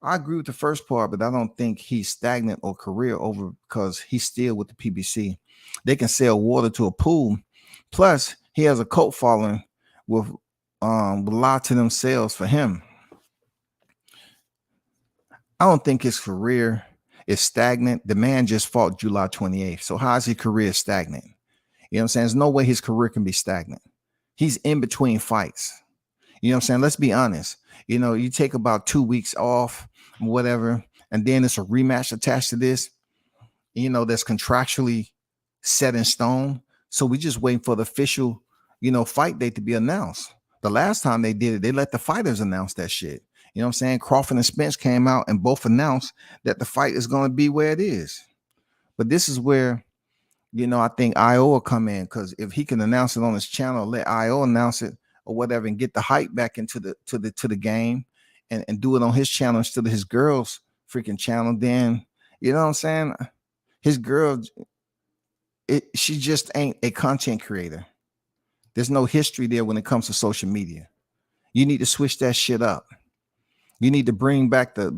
I agree with the first part, but I don't think he's stagnant or career over because he's still with the PBC. They can sell water to a pool. Plus, he has a cult following with a lot to themselves for him. I don't think his career is stagnant. The man just fought July 28th. So how is his career stagnant? You know what I'm saying? There's no way his career can be stagnant. He's in between fights. You know what I'm saying? Let's be honest. You take about 2 weeks off, whatever, and then it's a rematch attached to this, that's contractually set in stone. So we just waiting for the official, fight date to be announced. The last time they did it, they let the fighters announce that shit. You know what I'm saying? Crawford and Spence came out and both announced that the fight is going to be where it is. But this is where, I think IO will come in, because if he can announce it on his channel, let IO announce it or whatever, and get the hype back into the game and do it on his channel instead of his girl's freaking channel, then you know what I'm saying? His girl, she just ain't a content creator. There's no history there when it comes to social media. You need to switch that shit up. You need to bring back the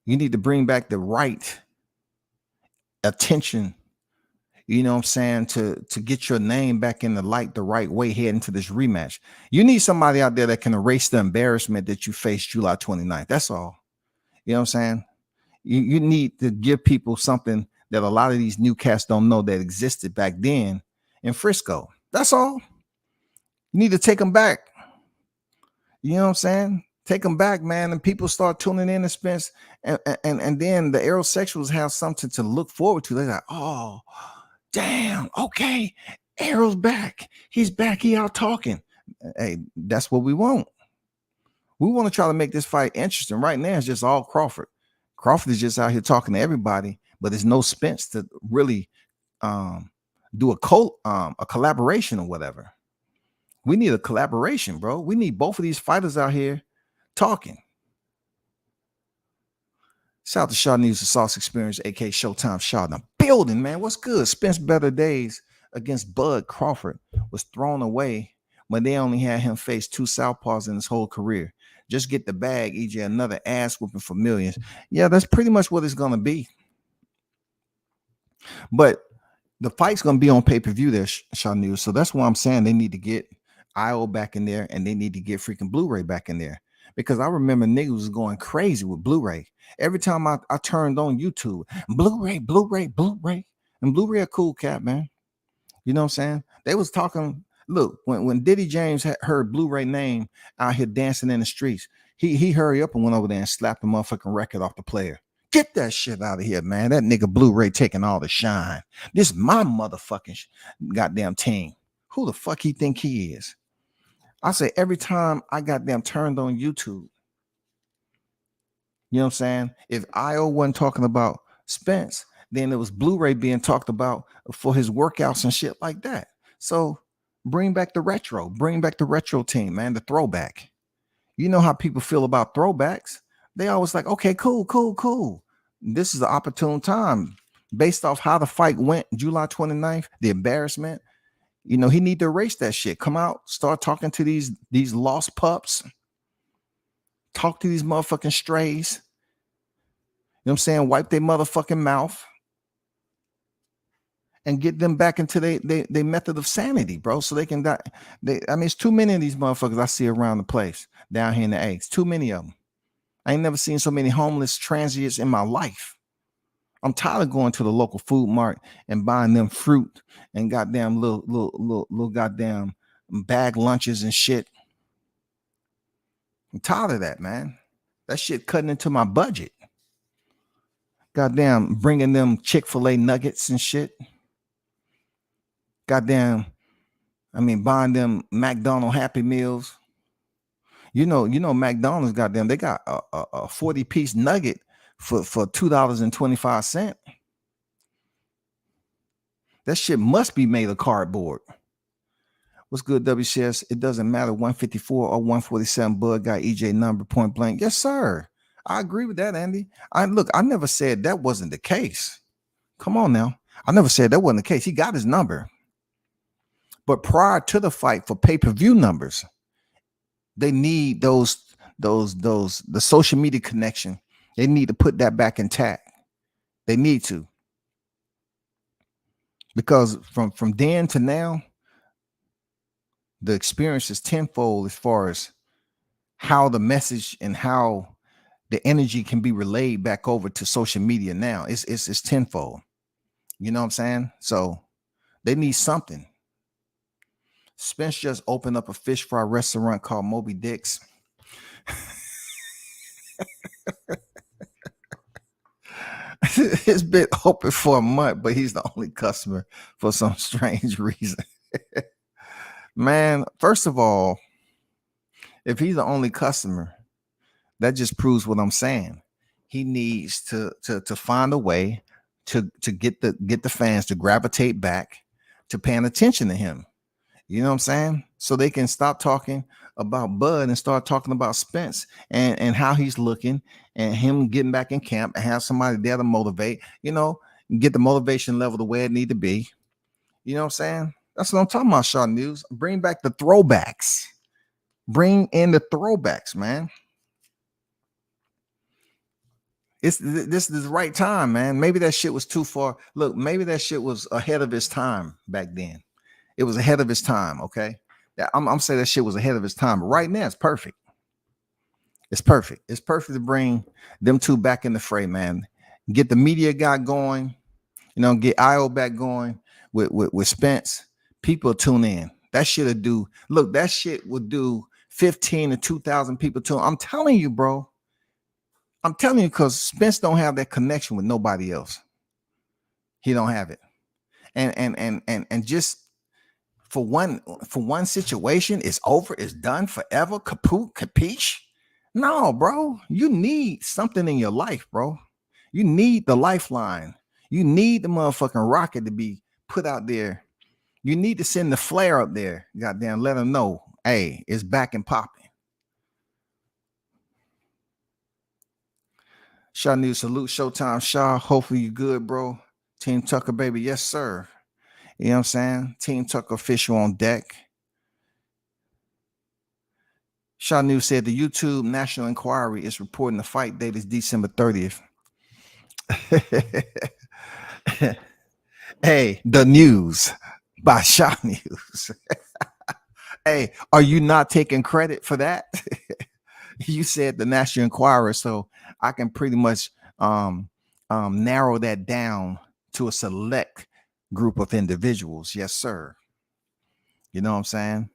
you need to bring back the right attention, you know what I'm saying, to get your name back in the light the right way heading to this rematch. You need somebody out there that can erase the embarrassment that you faced July 29th. That's all. You know what I'm saying? You need to give people something that a lot of these new cats don't know that existed back then in Frisco. That's all. You need to take them back. You know what I'm saying? Take them back, man, and people start tuning in to Spence, and then the aerosexuals have something to look forward to. They're like, oh, damn, okay, Errol's back. He's back. He out talking. Hey, that's what we want. We want to try to make this fight interesting. Right now, it's just all Crawford. Crawford is just out here talking to everybody, but there's no Spence to really do a collaboration or whatever. We need a collaboration, bro. We need both of these fighters out here talking. Shout out to Shaw News, the Sauce Experience, aka Showtime Shaw in the building, man. What's good? Spence Better Days against Bud Crawford was thrown away when they only had him face 2 southpaws in his whole career. Just get the bag, EJ, another ass whooping for millions. Yeah, that's pretty much what it's gonna be. But the fight's gonna be on pay-per-view there, Shaw News. So that's why I'm saying they need to get IO back in there, and they need to get freaking Blu-ray back in there. Because I remember niggas was going crazy with Blu-ray. Every time I turned on YouTube, Blu-ray, and Blu-ray a cool cat, man. You know what I'm saying? They was talking. Look, when Diddy James heard Blu-ray name out here dancing in the streets, he hurried up and went over there and slapped the motherfucking record off the player. Get that shit out of here, man. That nigga Blu-ray taking all the shine. This is my motherfucking goddamn team. Who the fuck he think he is? I say every time I goddamn turned on YouTube, you know what I'm saying? If IO wasn't talking about Spence, then it was Blu-ray being talked about for his workouts and shit like that. So bring back the retro. Bring back the retro team, man, the throwback. You know how people feel about throwbacks. They always like, okay, cool. This is an opportune time. Based off how the fight went July 29th, the embarrassment, he need to erase that shit. Come out, start talking to these lost pups. Talk to these motherfucking strays. You know what I'm saying? Wipe their motherfucking mouth and get them back into their method of sanity, bro. So they can die. It's too many of these motherfuckers I see around the place down here in the A. It's too many of them. I ain't never seen so many homeless transients in my life. I'm tired of going to the local food mart and buying them fruit and goddamn little goddamn bag lunches and shit. I'm tired of that, man. That shit cutting into my budget. Goddamn, bringing them Chick-fil-A nuggets and shit. Goddamn, I mean, buying them McDonald Happy Meals. McDonald's goddamn, they got a 40-piece nugget for $2.25. That shit must be made of cardboard. What's good, WCS? It doesn't matter 154 or 147. Bud got EJ number point blank. Yes, sir. I agree with that, Andy. I never said that wasn't the case. Come on now. I never said that wasn't the case. He got his number. But prior to the fight for pay-per-view numbers, they need the social media connection. They need to put that back intact. They need to. Because from then to now, the experience is tenfold as far as how the message and how the energy can be relayed back over to social media now. It's tenfold. You know what I'm saying? So they need something. Spence just opened up a fish fry restaurant called Moby Dick's. It's been open for a month, but he's the only customer for some strange reason. Man, first of all, if he's the only customer, that just proves what I'm saying. He needs to find a way to get the fans to gravitate back to paying attention to him. You know what I'm saying? So they can stop talking about Bud and start talking about Spence and how he's looking and him getting back in camp and have somebody there to motivate, get the motivation level the way it need to be. You know what I'm saying? That's what I'm talking about, Shaw News. Bring back the throwbacks. Bring in the throwbacks, man. This is the right time, man. Maybe that shit was too far. Look, maybe that shit was ahead of its time back then. It was ahead of its time, okay? I'm saying that shit was ahead of its time. But right now, it's perfect. It's perfect. It's perfect to bring them two back in the fray, man. Get the media guy going, get IO back going with Spence. People tune in. That shit would do. Look, that shit would do 15 to 2,000 people tune. I'm telling you, bro. I'm telling you, because Spence don't have that connection with nobody else. He don't have it. And just for one situation, it's over, it's done forever. Kaput, capiche? No, bro. You need something in your life, bro. You need the lifeline. You need the motherfucking rocket to be put out there. You need to send the flare up there. Goddamn, let them know, hey, it's back and popping. Shaw News, salute, Showtime, Shaw. Hopefully you good, bro. Team Tucker, baby. Yes, sir. You know what I'm saying? Team Tucker official on deck. Shaw News said the YouTube National Inquiry is reporting the fight date is December 30th. Hey, the news by Shaw News. Hey, are you not taking credit for that? You said the National Enquirer, so I can pretty much narrow that down to a select group of individuals. Yes, sir. You know what I'm saying?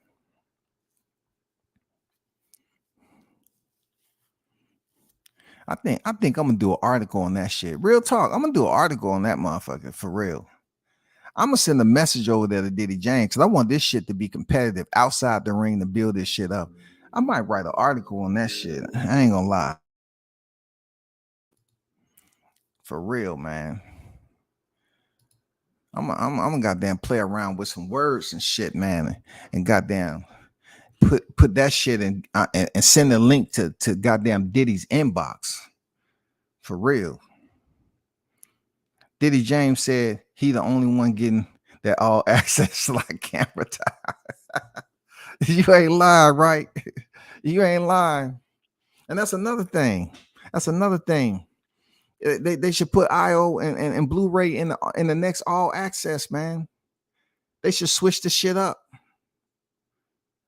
I think I'm gonna do an article on that shit. Real talk. I'm gonna do an article on that motherfucker for real. I'm gonna send a message over there to Diddy James because I want this shit to be competitive outside the ring to build this shit up. I might write an article on that shit. I ain't gonna lie. For real, man. I'm gonna goddamn play around with some words and shit, man, and goddamn put that shit in and send a link to goddamn Diddy's inbox. For real. Diddy James said he the only one getting that all access like camera time. You ain't lying, right? You ain't lying. And that's another thing. They should put IO and Blu-ray in the next all access, man. They should switch the shit up.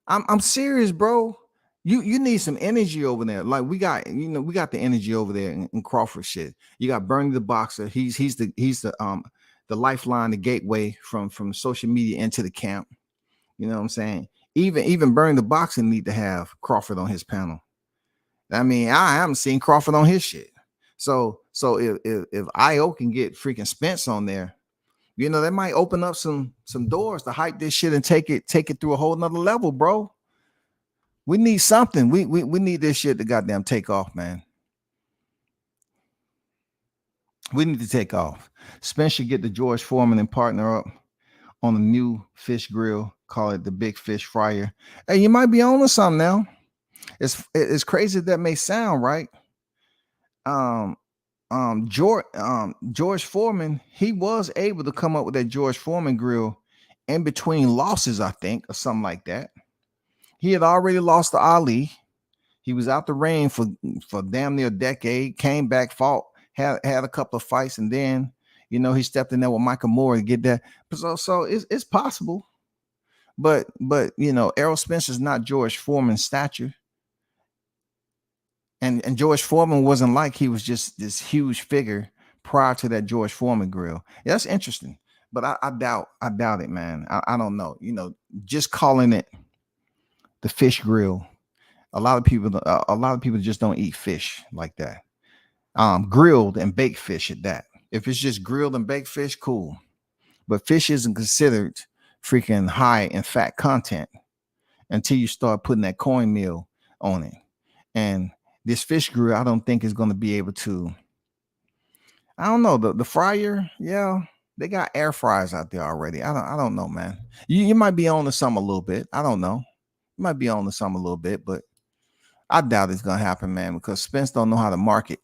I'm serious, bro. You need some energy over there. Like we got the energy over there in Crawford shit. You got Bernie the Boxer. He's the lifeline, the gateway from social media into the camp. You know what I'm saying? Even Bernie the Boxer need to have Crawford on his panel. I mean, I haven't seen Crawford on his shit. So if IO can get freaking Spence on there, You know, that might open up some doors to hype this shit and take it through a whole nother level, bro. We need something. We need this shit to goddamn take off, man. We need to take off. Spence should get the George Foreman and partner up on a new fish grill. Call it the Big Fish Fryer. Hey, you might be on to something now. It's crazy that may sound, right? George Foreman, he was able to come up with that George Foreman grill in between losses, I think, or something like that. He had already lost to Ali. He was out the ring for damn near a decade, came back, fought, had a couple of fights, and then, you know, he stepped in there with Michael Moore to get that. So it's possible. But you know, Errol Spence is not George Foreman's stature. And George Foreman wasn't like he was just this huge figure prior to that George Foreman grill. Yeah, that's interesting. But I doubt it, man. I don't know. You know, just calling it the fish grill. A lot of people just don't eat fish like that. Grilled and baked fish at that. If it's just grilled and baked fish, cool. But fish isn't considered freaking high in fat content until you start putting that cornmeal on it. And this fish grill, I don't think is going to be able to. I don't know. The fryer, yeah, they got air fryers out there already. I don't know, man. You might be on to something a little bit. I don't know. You might be on to something a little bit, but I doubt it's gonna happen, man, because Spence don't know how to market.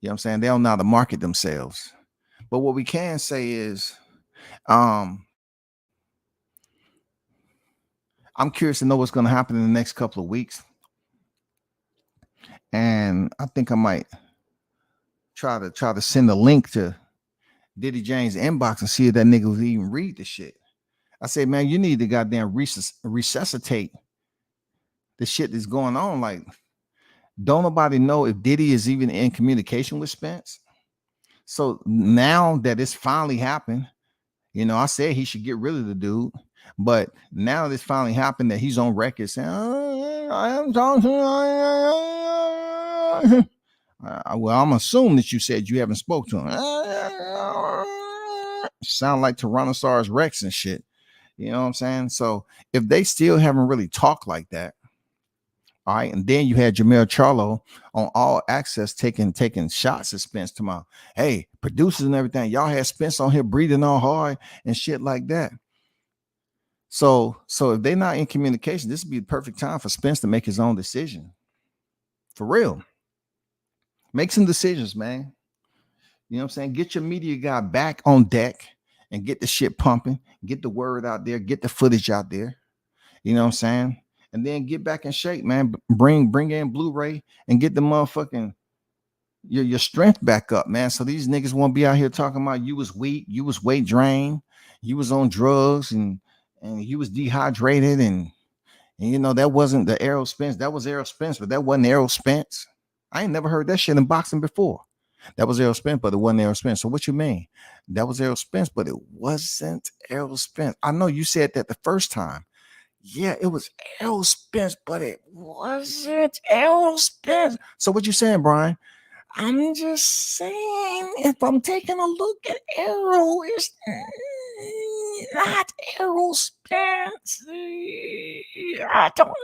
You know what I'm saying? They don't know how to market themselves. But what we can say is, I'm curious to know what's gonna happen in the next couple of weeks. And I think I might try to send a link to Diddy James' inbox and see if that nigga will even read the shit. I say, man, you need to goddamn resuscitate the shit that's going on. Like, don't nobody know if Diddy is even in communication with Spence. So now that it's finally happened, you know, I said he should get rid of the dude, but now that it's finally happened that he's on record saying, I am talking to well, I'm assuming that you said you haven't spoke to him. Sound like Tyrannosaurus Rex and shit. You know what I'm saying? So if they still haven't really talked like that, all right, and then you had Jamel Charlo on All Access taking shots at Spence tomorrow. Hey, producers and everything, y'all had Spence on here breathing all hard and shit like that. So if they're not in communication, this would be the perfect time for Spence to make his own decision. For real. Make some decisions, man. You know what I'm saying? Get your media guy back on deck and get the shit pumping. Get the word out there. Get the footage out there. You know what I'm saying? And then get back in shape, man. Bring in Blu-ray and get the motherfucking your strength back up, man. So these niggas won't be out here talking about you was weak, you was weight drained, you was on drugs, and you was dehydrated, and you know that wasn't the Errol Spence. That was Errol Spence, but that wasn't Errol Spence. I ain't never heard that shit in boxing before. That was Errol Spence, but it wasn't Errol Spence. So what you mean? That was Errol Spence, but it wasn't Errol Spence. I know you said that the first time. Yeah, it was Errol Spence, but it wasn't Errol Spence. So what you saying, Brian? I'm just saying, if I'm taking a look at Errol, it's not Errol Spence. I don't.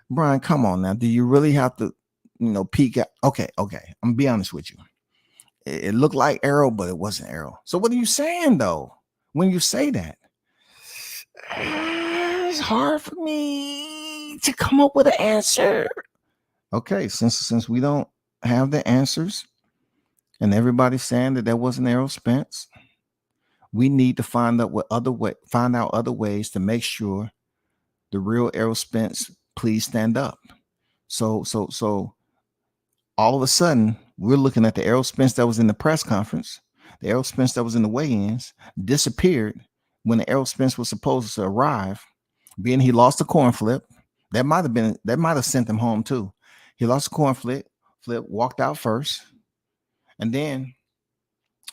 Brian, come on now. Do you really have to, you know, peek at? Okay. I'm gonna be honest with you. It looked like Errol, but it wasn't Errol. So what are you saying though when you say that? It's hard for me to come up with an answer. Okay, since we don't have the answers, and everybody's saying that wasn't Errol Spence, we need to find out other ways to make sure the real Errol Spence please stand up. So all of a sudden we're looking at the Errol Spence that was in the press conference, the Errol Spence that was in the weigh-ins disappeared when the Errol Spence was supposed to arrive. Being he lost the coin flip, that might have sent him home too. He lost the coin flip, walked out first, and then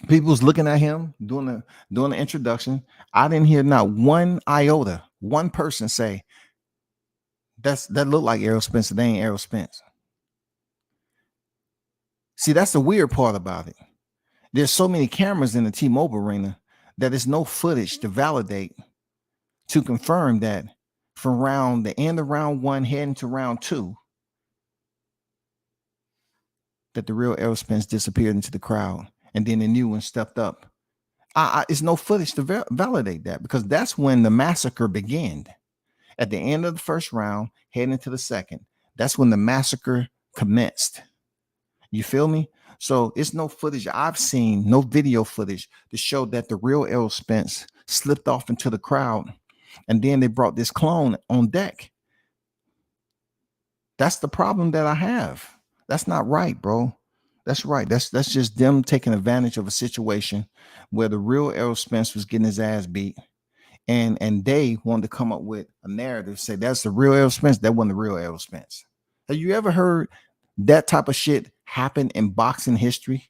people was looking at him doing the introduction. I didn't hear not one iota, one person say that looked like Errol Spence. They ain't Errol Spence. See, that's the weird part about it. There's so many cameras in the T-Mobile arena that there's no footage to validate, to confirm that from the end of round one heading to round two, that the real Errol Spence disappeared into the crowd, and then the new one stepped up. It's no footage to validate that, because that's when the massacre began. At the end of the first round, heading into the second, that's when the massacre commenced. You feel me? So it's no footage I've seen, no video footage to show that the real Errol Spence slipped off into the crowd, and then they brought this clone on deck. That's the problem that I have. That's not right, bro. That's right. That's just them taking advantage of a situation where the real Errol Spence was getting his ass beat, and they wanted to come up with a narrative, say that's the real Errol Spence. That wasn't the real Errol Spence. Have you ever heard that type of shit happen in boxing history?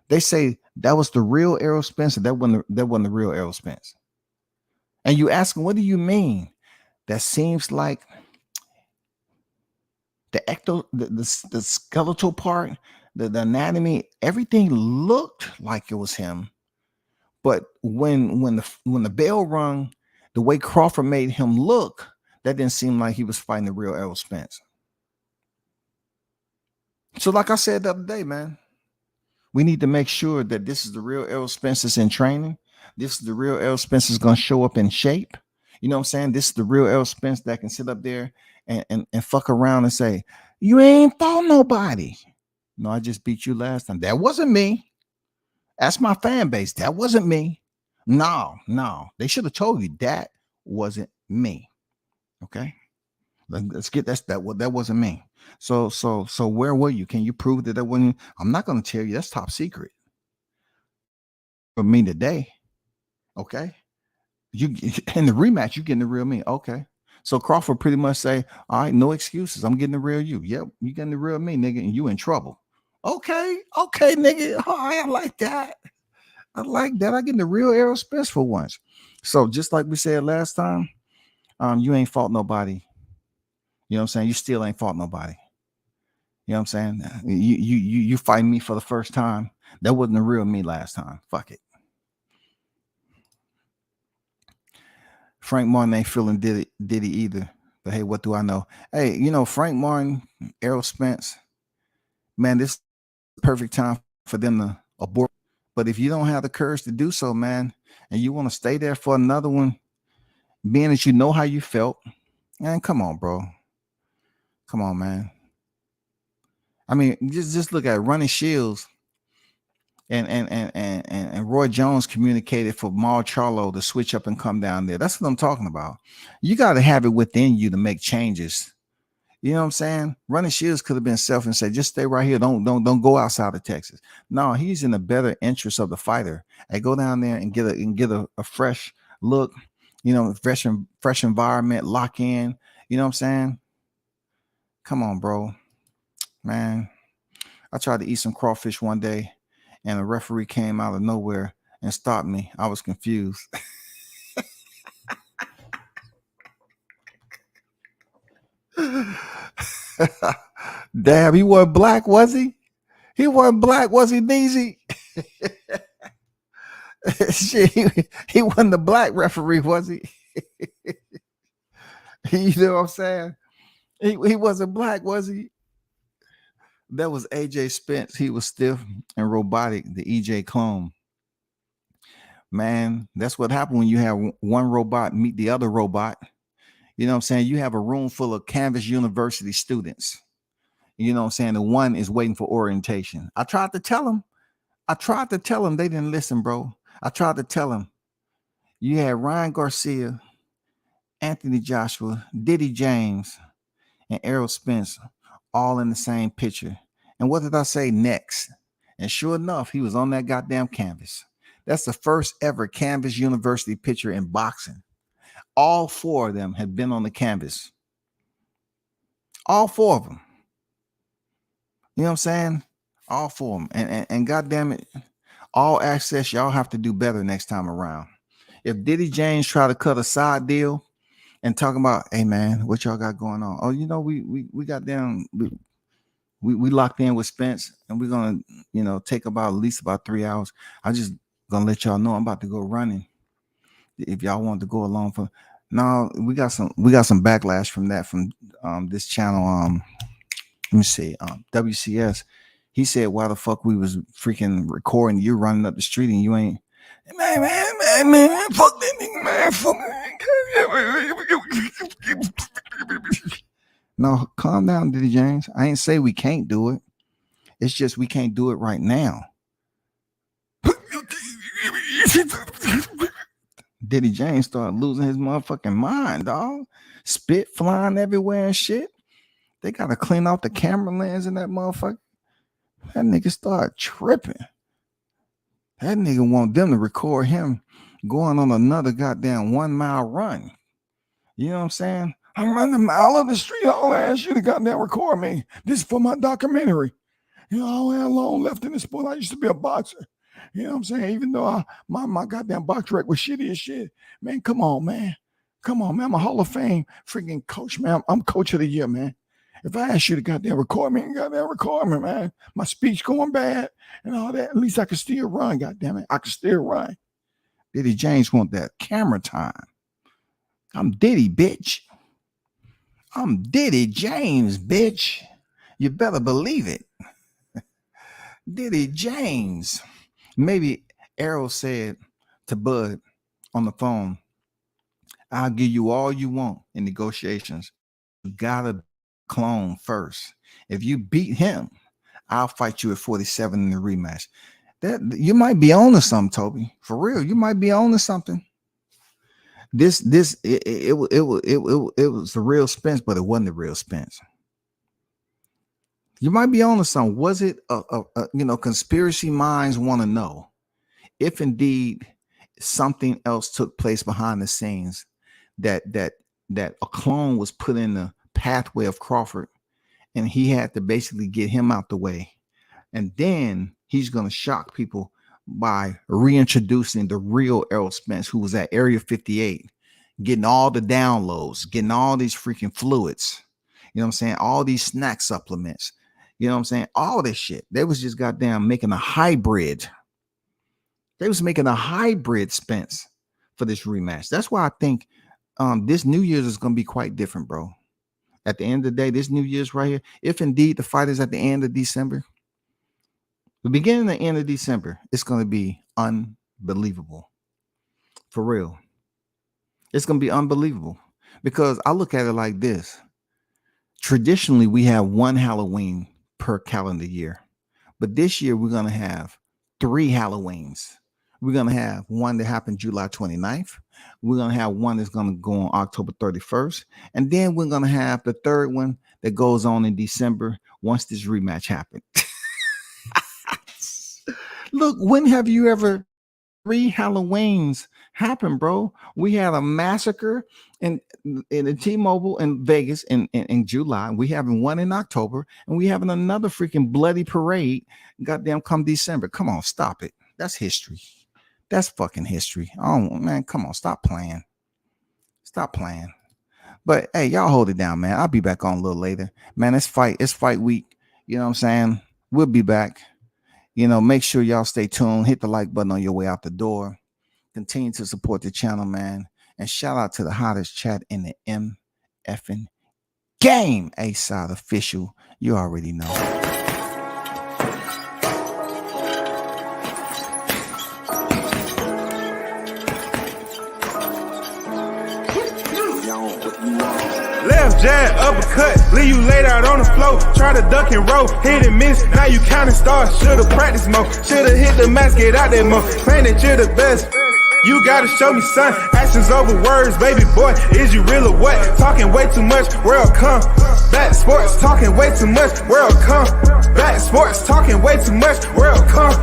They say that was the real Errol Spence, that wasn't the real Errol Spence. And you ask them, what do you mean? That seems like the skeletal part, the anatomy, everything looked like it was him. But when the bell rung, the way Crawford made him look, that didn't seem like he was fighting the real Errol Spence. So like I said the other day, man, we need to make sure that this is the real Errol Spence that's in training. This is the real Errol Spence that's going to show up in shape. You know what I'm saying? This is the real Errol Spence that can sit up there and fuck around and say, you ain't fought nobody. No, I just beat you last time. That wasn't me. That's my fan base. That wasn't me. No. They should have told you that wasn't me. Okay. Let's get that wasn't me. So where were you? Can you prove that wasn't? I'm not going to tell you. That's top secret. For me today. Okay. You in the rematch, you getting the real me. Okay. So Crawford pretty much say, all right, no excuses. I'm getting the real you. Yep, you getting the real me, nigga, and you in trouble. Okay, nigga. Oh, I like that. I getting the real Errol Spence for once. So just like we said last time, you ain't fought nobody. You know what I'm saying? You still ain't fought nobody. You know what I'm saying? You fighting me for the first time. That wasn't the real me last time. Fuck it. Frank Martin ain't feeling Diddy either. But hey, what do I know? Hey, Frank Martin, Errol Spence, man, this is the perfect time for them to abort. But if you don't have the courage to do so, man, and you want to stay there for another one, being that you know how you felt, man, come on, bro. Come on, man. I mean, just look at Running Shields and Roy Jones communicated for Mar Charlo to switch up and come down there. That's what I'm talking about. You got to have it within you to make changes. You know what I'm saying? Running Shields could have been self and said, just stay right here. Don't go outside of Texas. No, he's in the better interest of the fighter. Hey, go down there and get a fresh look, fresh environment, lock in. You know what I'm saying? Come on, bro. Man, I tried to eat some crawfish one day, and a referee came out of nowhere and stopped me. I was confused. Damn, he wasn't black, was he? He wasn't black, was he, Neezy? Shit, he wasn't the black referee, was he? You know what I'm saying? He wasn't black, was he? That was AJ Spence. He was stiff and robotic, the EJ clone. Man, that's what happened when you have one robot meet the other robot. You know what I'm saying? You have a room full of Canvas University students. You know what I'm saying? The one is waiting for orientation. I tried to tell them. They didn't listen, bro. I tried to tell them. You had Ryan Garcia, Anthony Joshua, Diddy James, and Errol Spence all in the same picture. And what did I say next? And sure enough, he was on that goddamn canvas. That's the first ever Canvas University picture in boxing. All four of them had been on the canvas. All four of them. You know what I'm saying? All four of them. And goddamn it, All Access, y'all have to do better next time around. If Diddy James try to cut a side deal and talking about, hey man, what y'all got going on? Oh, we got down. we locked in with Spence, and we're gonna, take about at least about 3 hours. I just gonna let y'all know I'm about to go running. If y'all want to go along for, no, we got some backlash from that from this channel. Let me see, WCS. He said, "Why the fuck we was freaking recording you running up the street and you ain't." Man, fuck that nigga, man, fuck. No, calm down, Diddy James. I ain't say we can't do it. It's just we can't do it right now. Diddy James started losing his motherfucking mind, dog. Spit flying everywhere and shit. They gotta clean off the camera lens in that motherfucker. That nigga started tripping. That nigga want them to record him going on another goddamn 1 mile run. You know what I'm saying? I'm running a mile up the street. I'll ask you to goddamn record me. This is for my documentary. I don't have long left in the sport. I used to be a boxer. You know what I'm saying? Even though my goddamn box rec was shitty as shit. Man, come on, man. Come on, man. I'm a Hall of Fame freaking coach, man. I'm coach of the year, man. If I ask you to goddamn record me, man. My speech going bad and all that. At least I can still run, goddamn it. I can still run. Diddy James want that camera time. I'm Diddy, bitch. I'm Diddy James, bitch. You better believe it. Diddy James. Maybe Errol said to Bud on the phone, "I'll give you all you want in negotiations. You gotta clone first. If you beat him, I'll fight you at 47 in the rematch." That you might be on to something, Toby. For real, you might be on to something. It was the real Spence, but it wasn't the real Spence. You might be on to something. Was it conspiracy minds want to know if indeed something else took place behind the scenes, that a clone was put in the pathway of Crawford, and he had to basically get him out the way, and then he's going to shock people by reintroducing the real Errol Spence, who was at Area 58, getting all the downloads, getting all these freaking fluids, you know what I'm saying, all these snack supplements, you know what I'm saying, all this shit. They was just goddamn making a hybrid. They was making a hybrid Spence for this rematch. That's why I think this New Year's is going to be quite different, bro. At the end of the day, this New Year's right here, if indeed the fight is at the end of December, the beginning and the end of December, it's going to be unbelievable. For real. It's going to be unbelievable, because I look at it like this. Traditionally, we have one Halloween per calendar year, but this year we're going to have 3 Halloweens. We're going to have one that happened July 29th. We're going to have one that's going to go on October 31st. And then we're going to have the third one that goes on in December once this rematch happened. Look, when have you ever 3 Halloweens happen, bro? We had a massacre in the T-Mobile in Vegas in July. We having one in October, and we having another freaking bloody parade goddamn come December. Come on, stop it. That's history. That's fucking history. Oh man, come on, stop playing. Stop playing. But hey, y'all hold it down, man. I'll be back on a little later. Man, it's fight week. You know what I'm saying? We'll be back. Make sure y'all stay tuned. Hit the like button on your way out the door. Continue to support the channel, man. And shout out to the hottest chat in the MFing game. A-Side Official. You already know. Left jab, uppercut, leave you laid out on the floor. Try to duck and roll, hit and miss, now you counting stars. Should've practiced more, should've hit the mask, get out there more. Claim that you're the best, you gotta show me, son. Actions over words, baby boy, is you real or what? Talking way too much, world come back. Sports, talking way too much, world come back. Sports, talking way too much, world come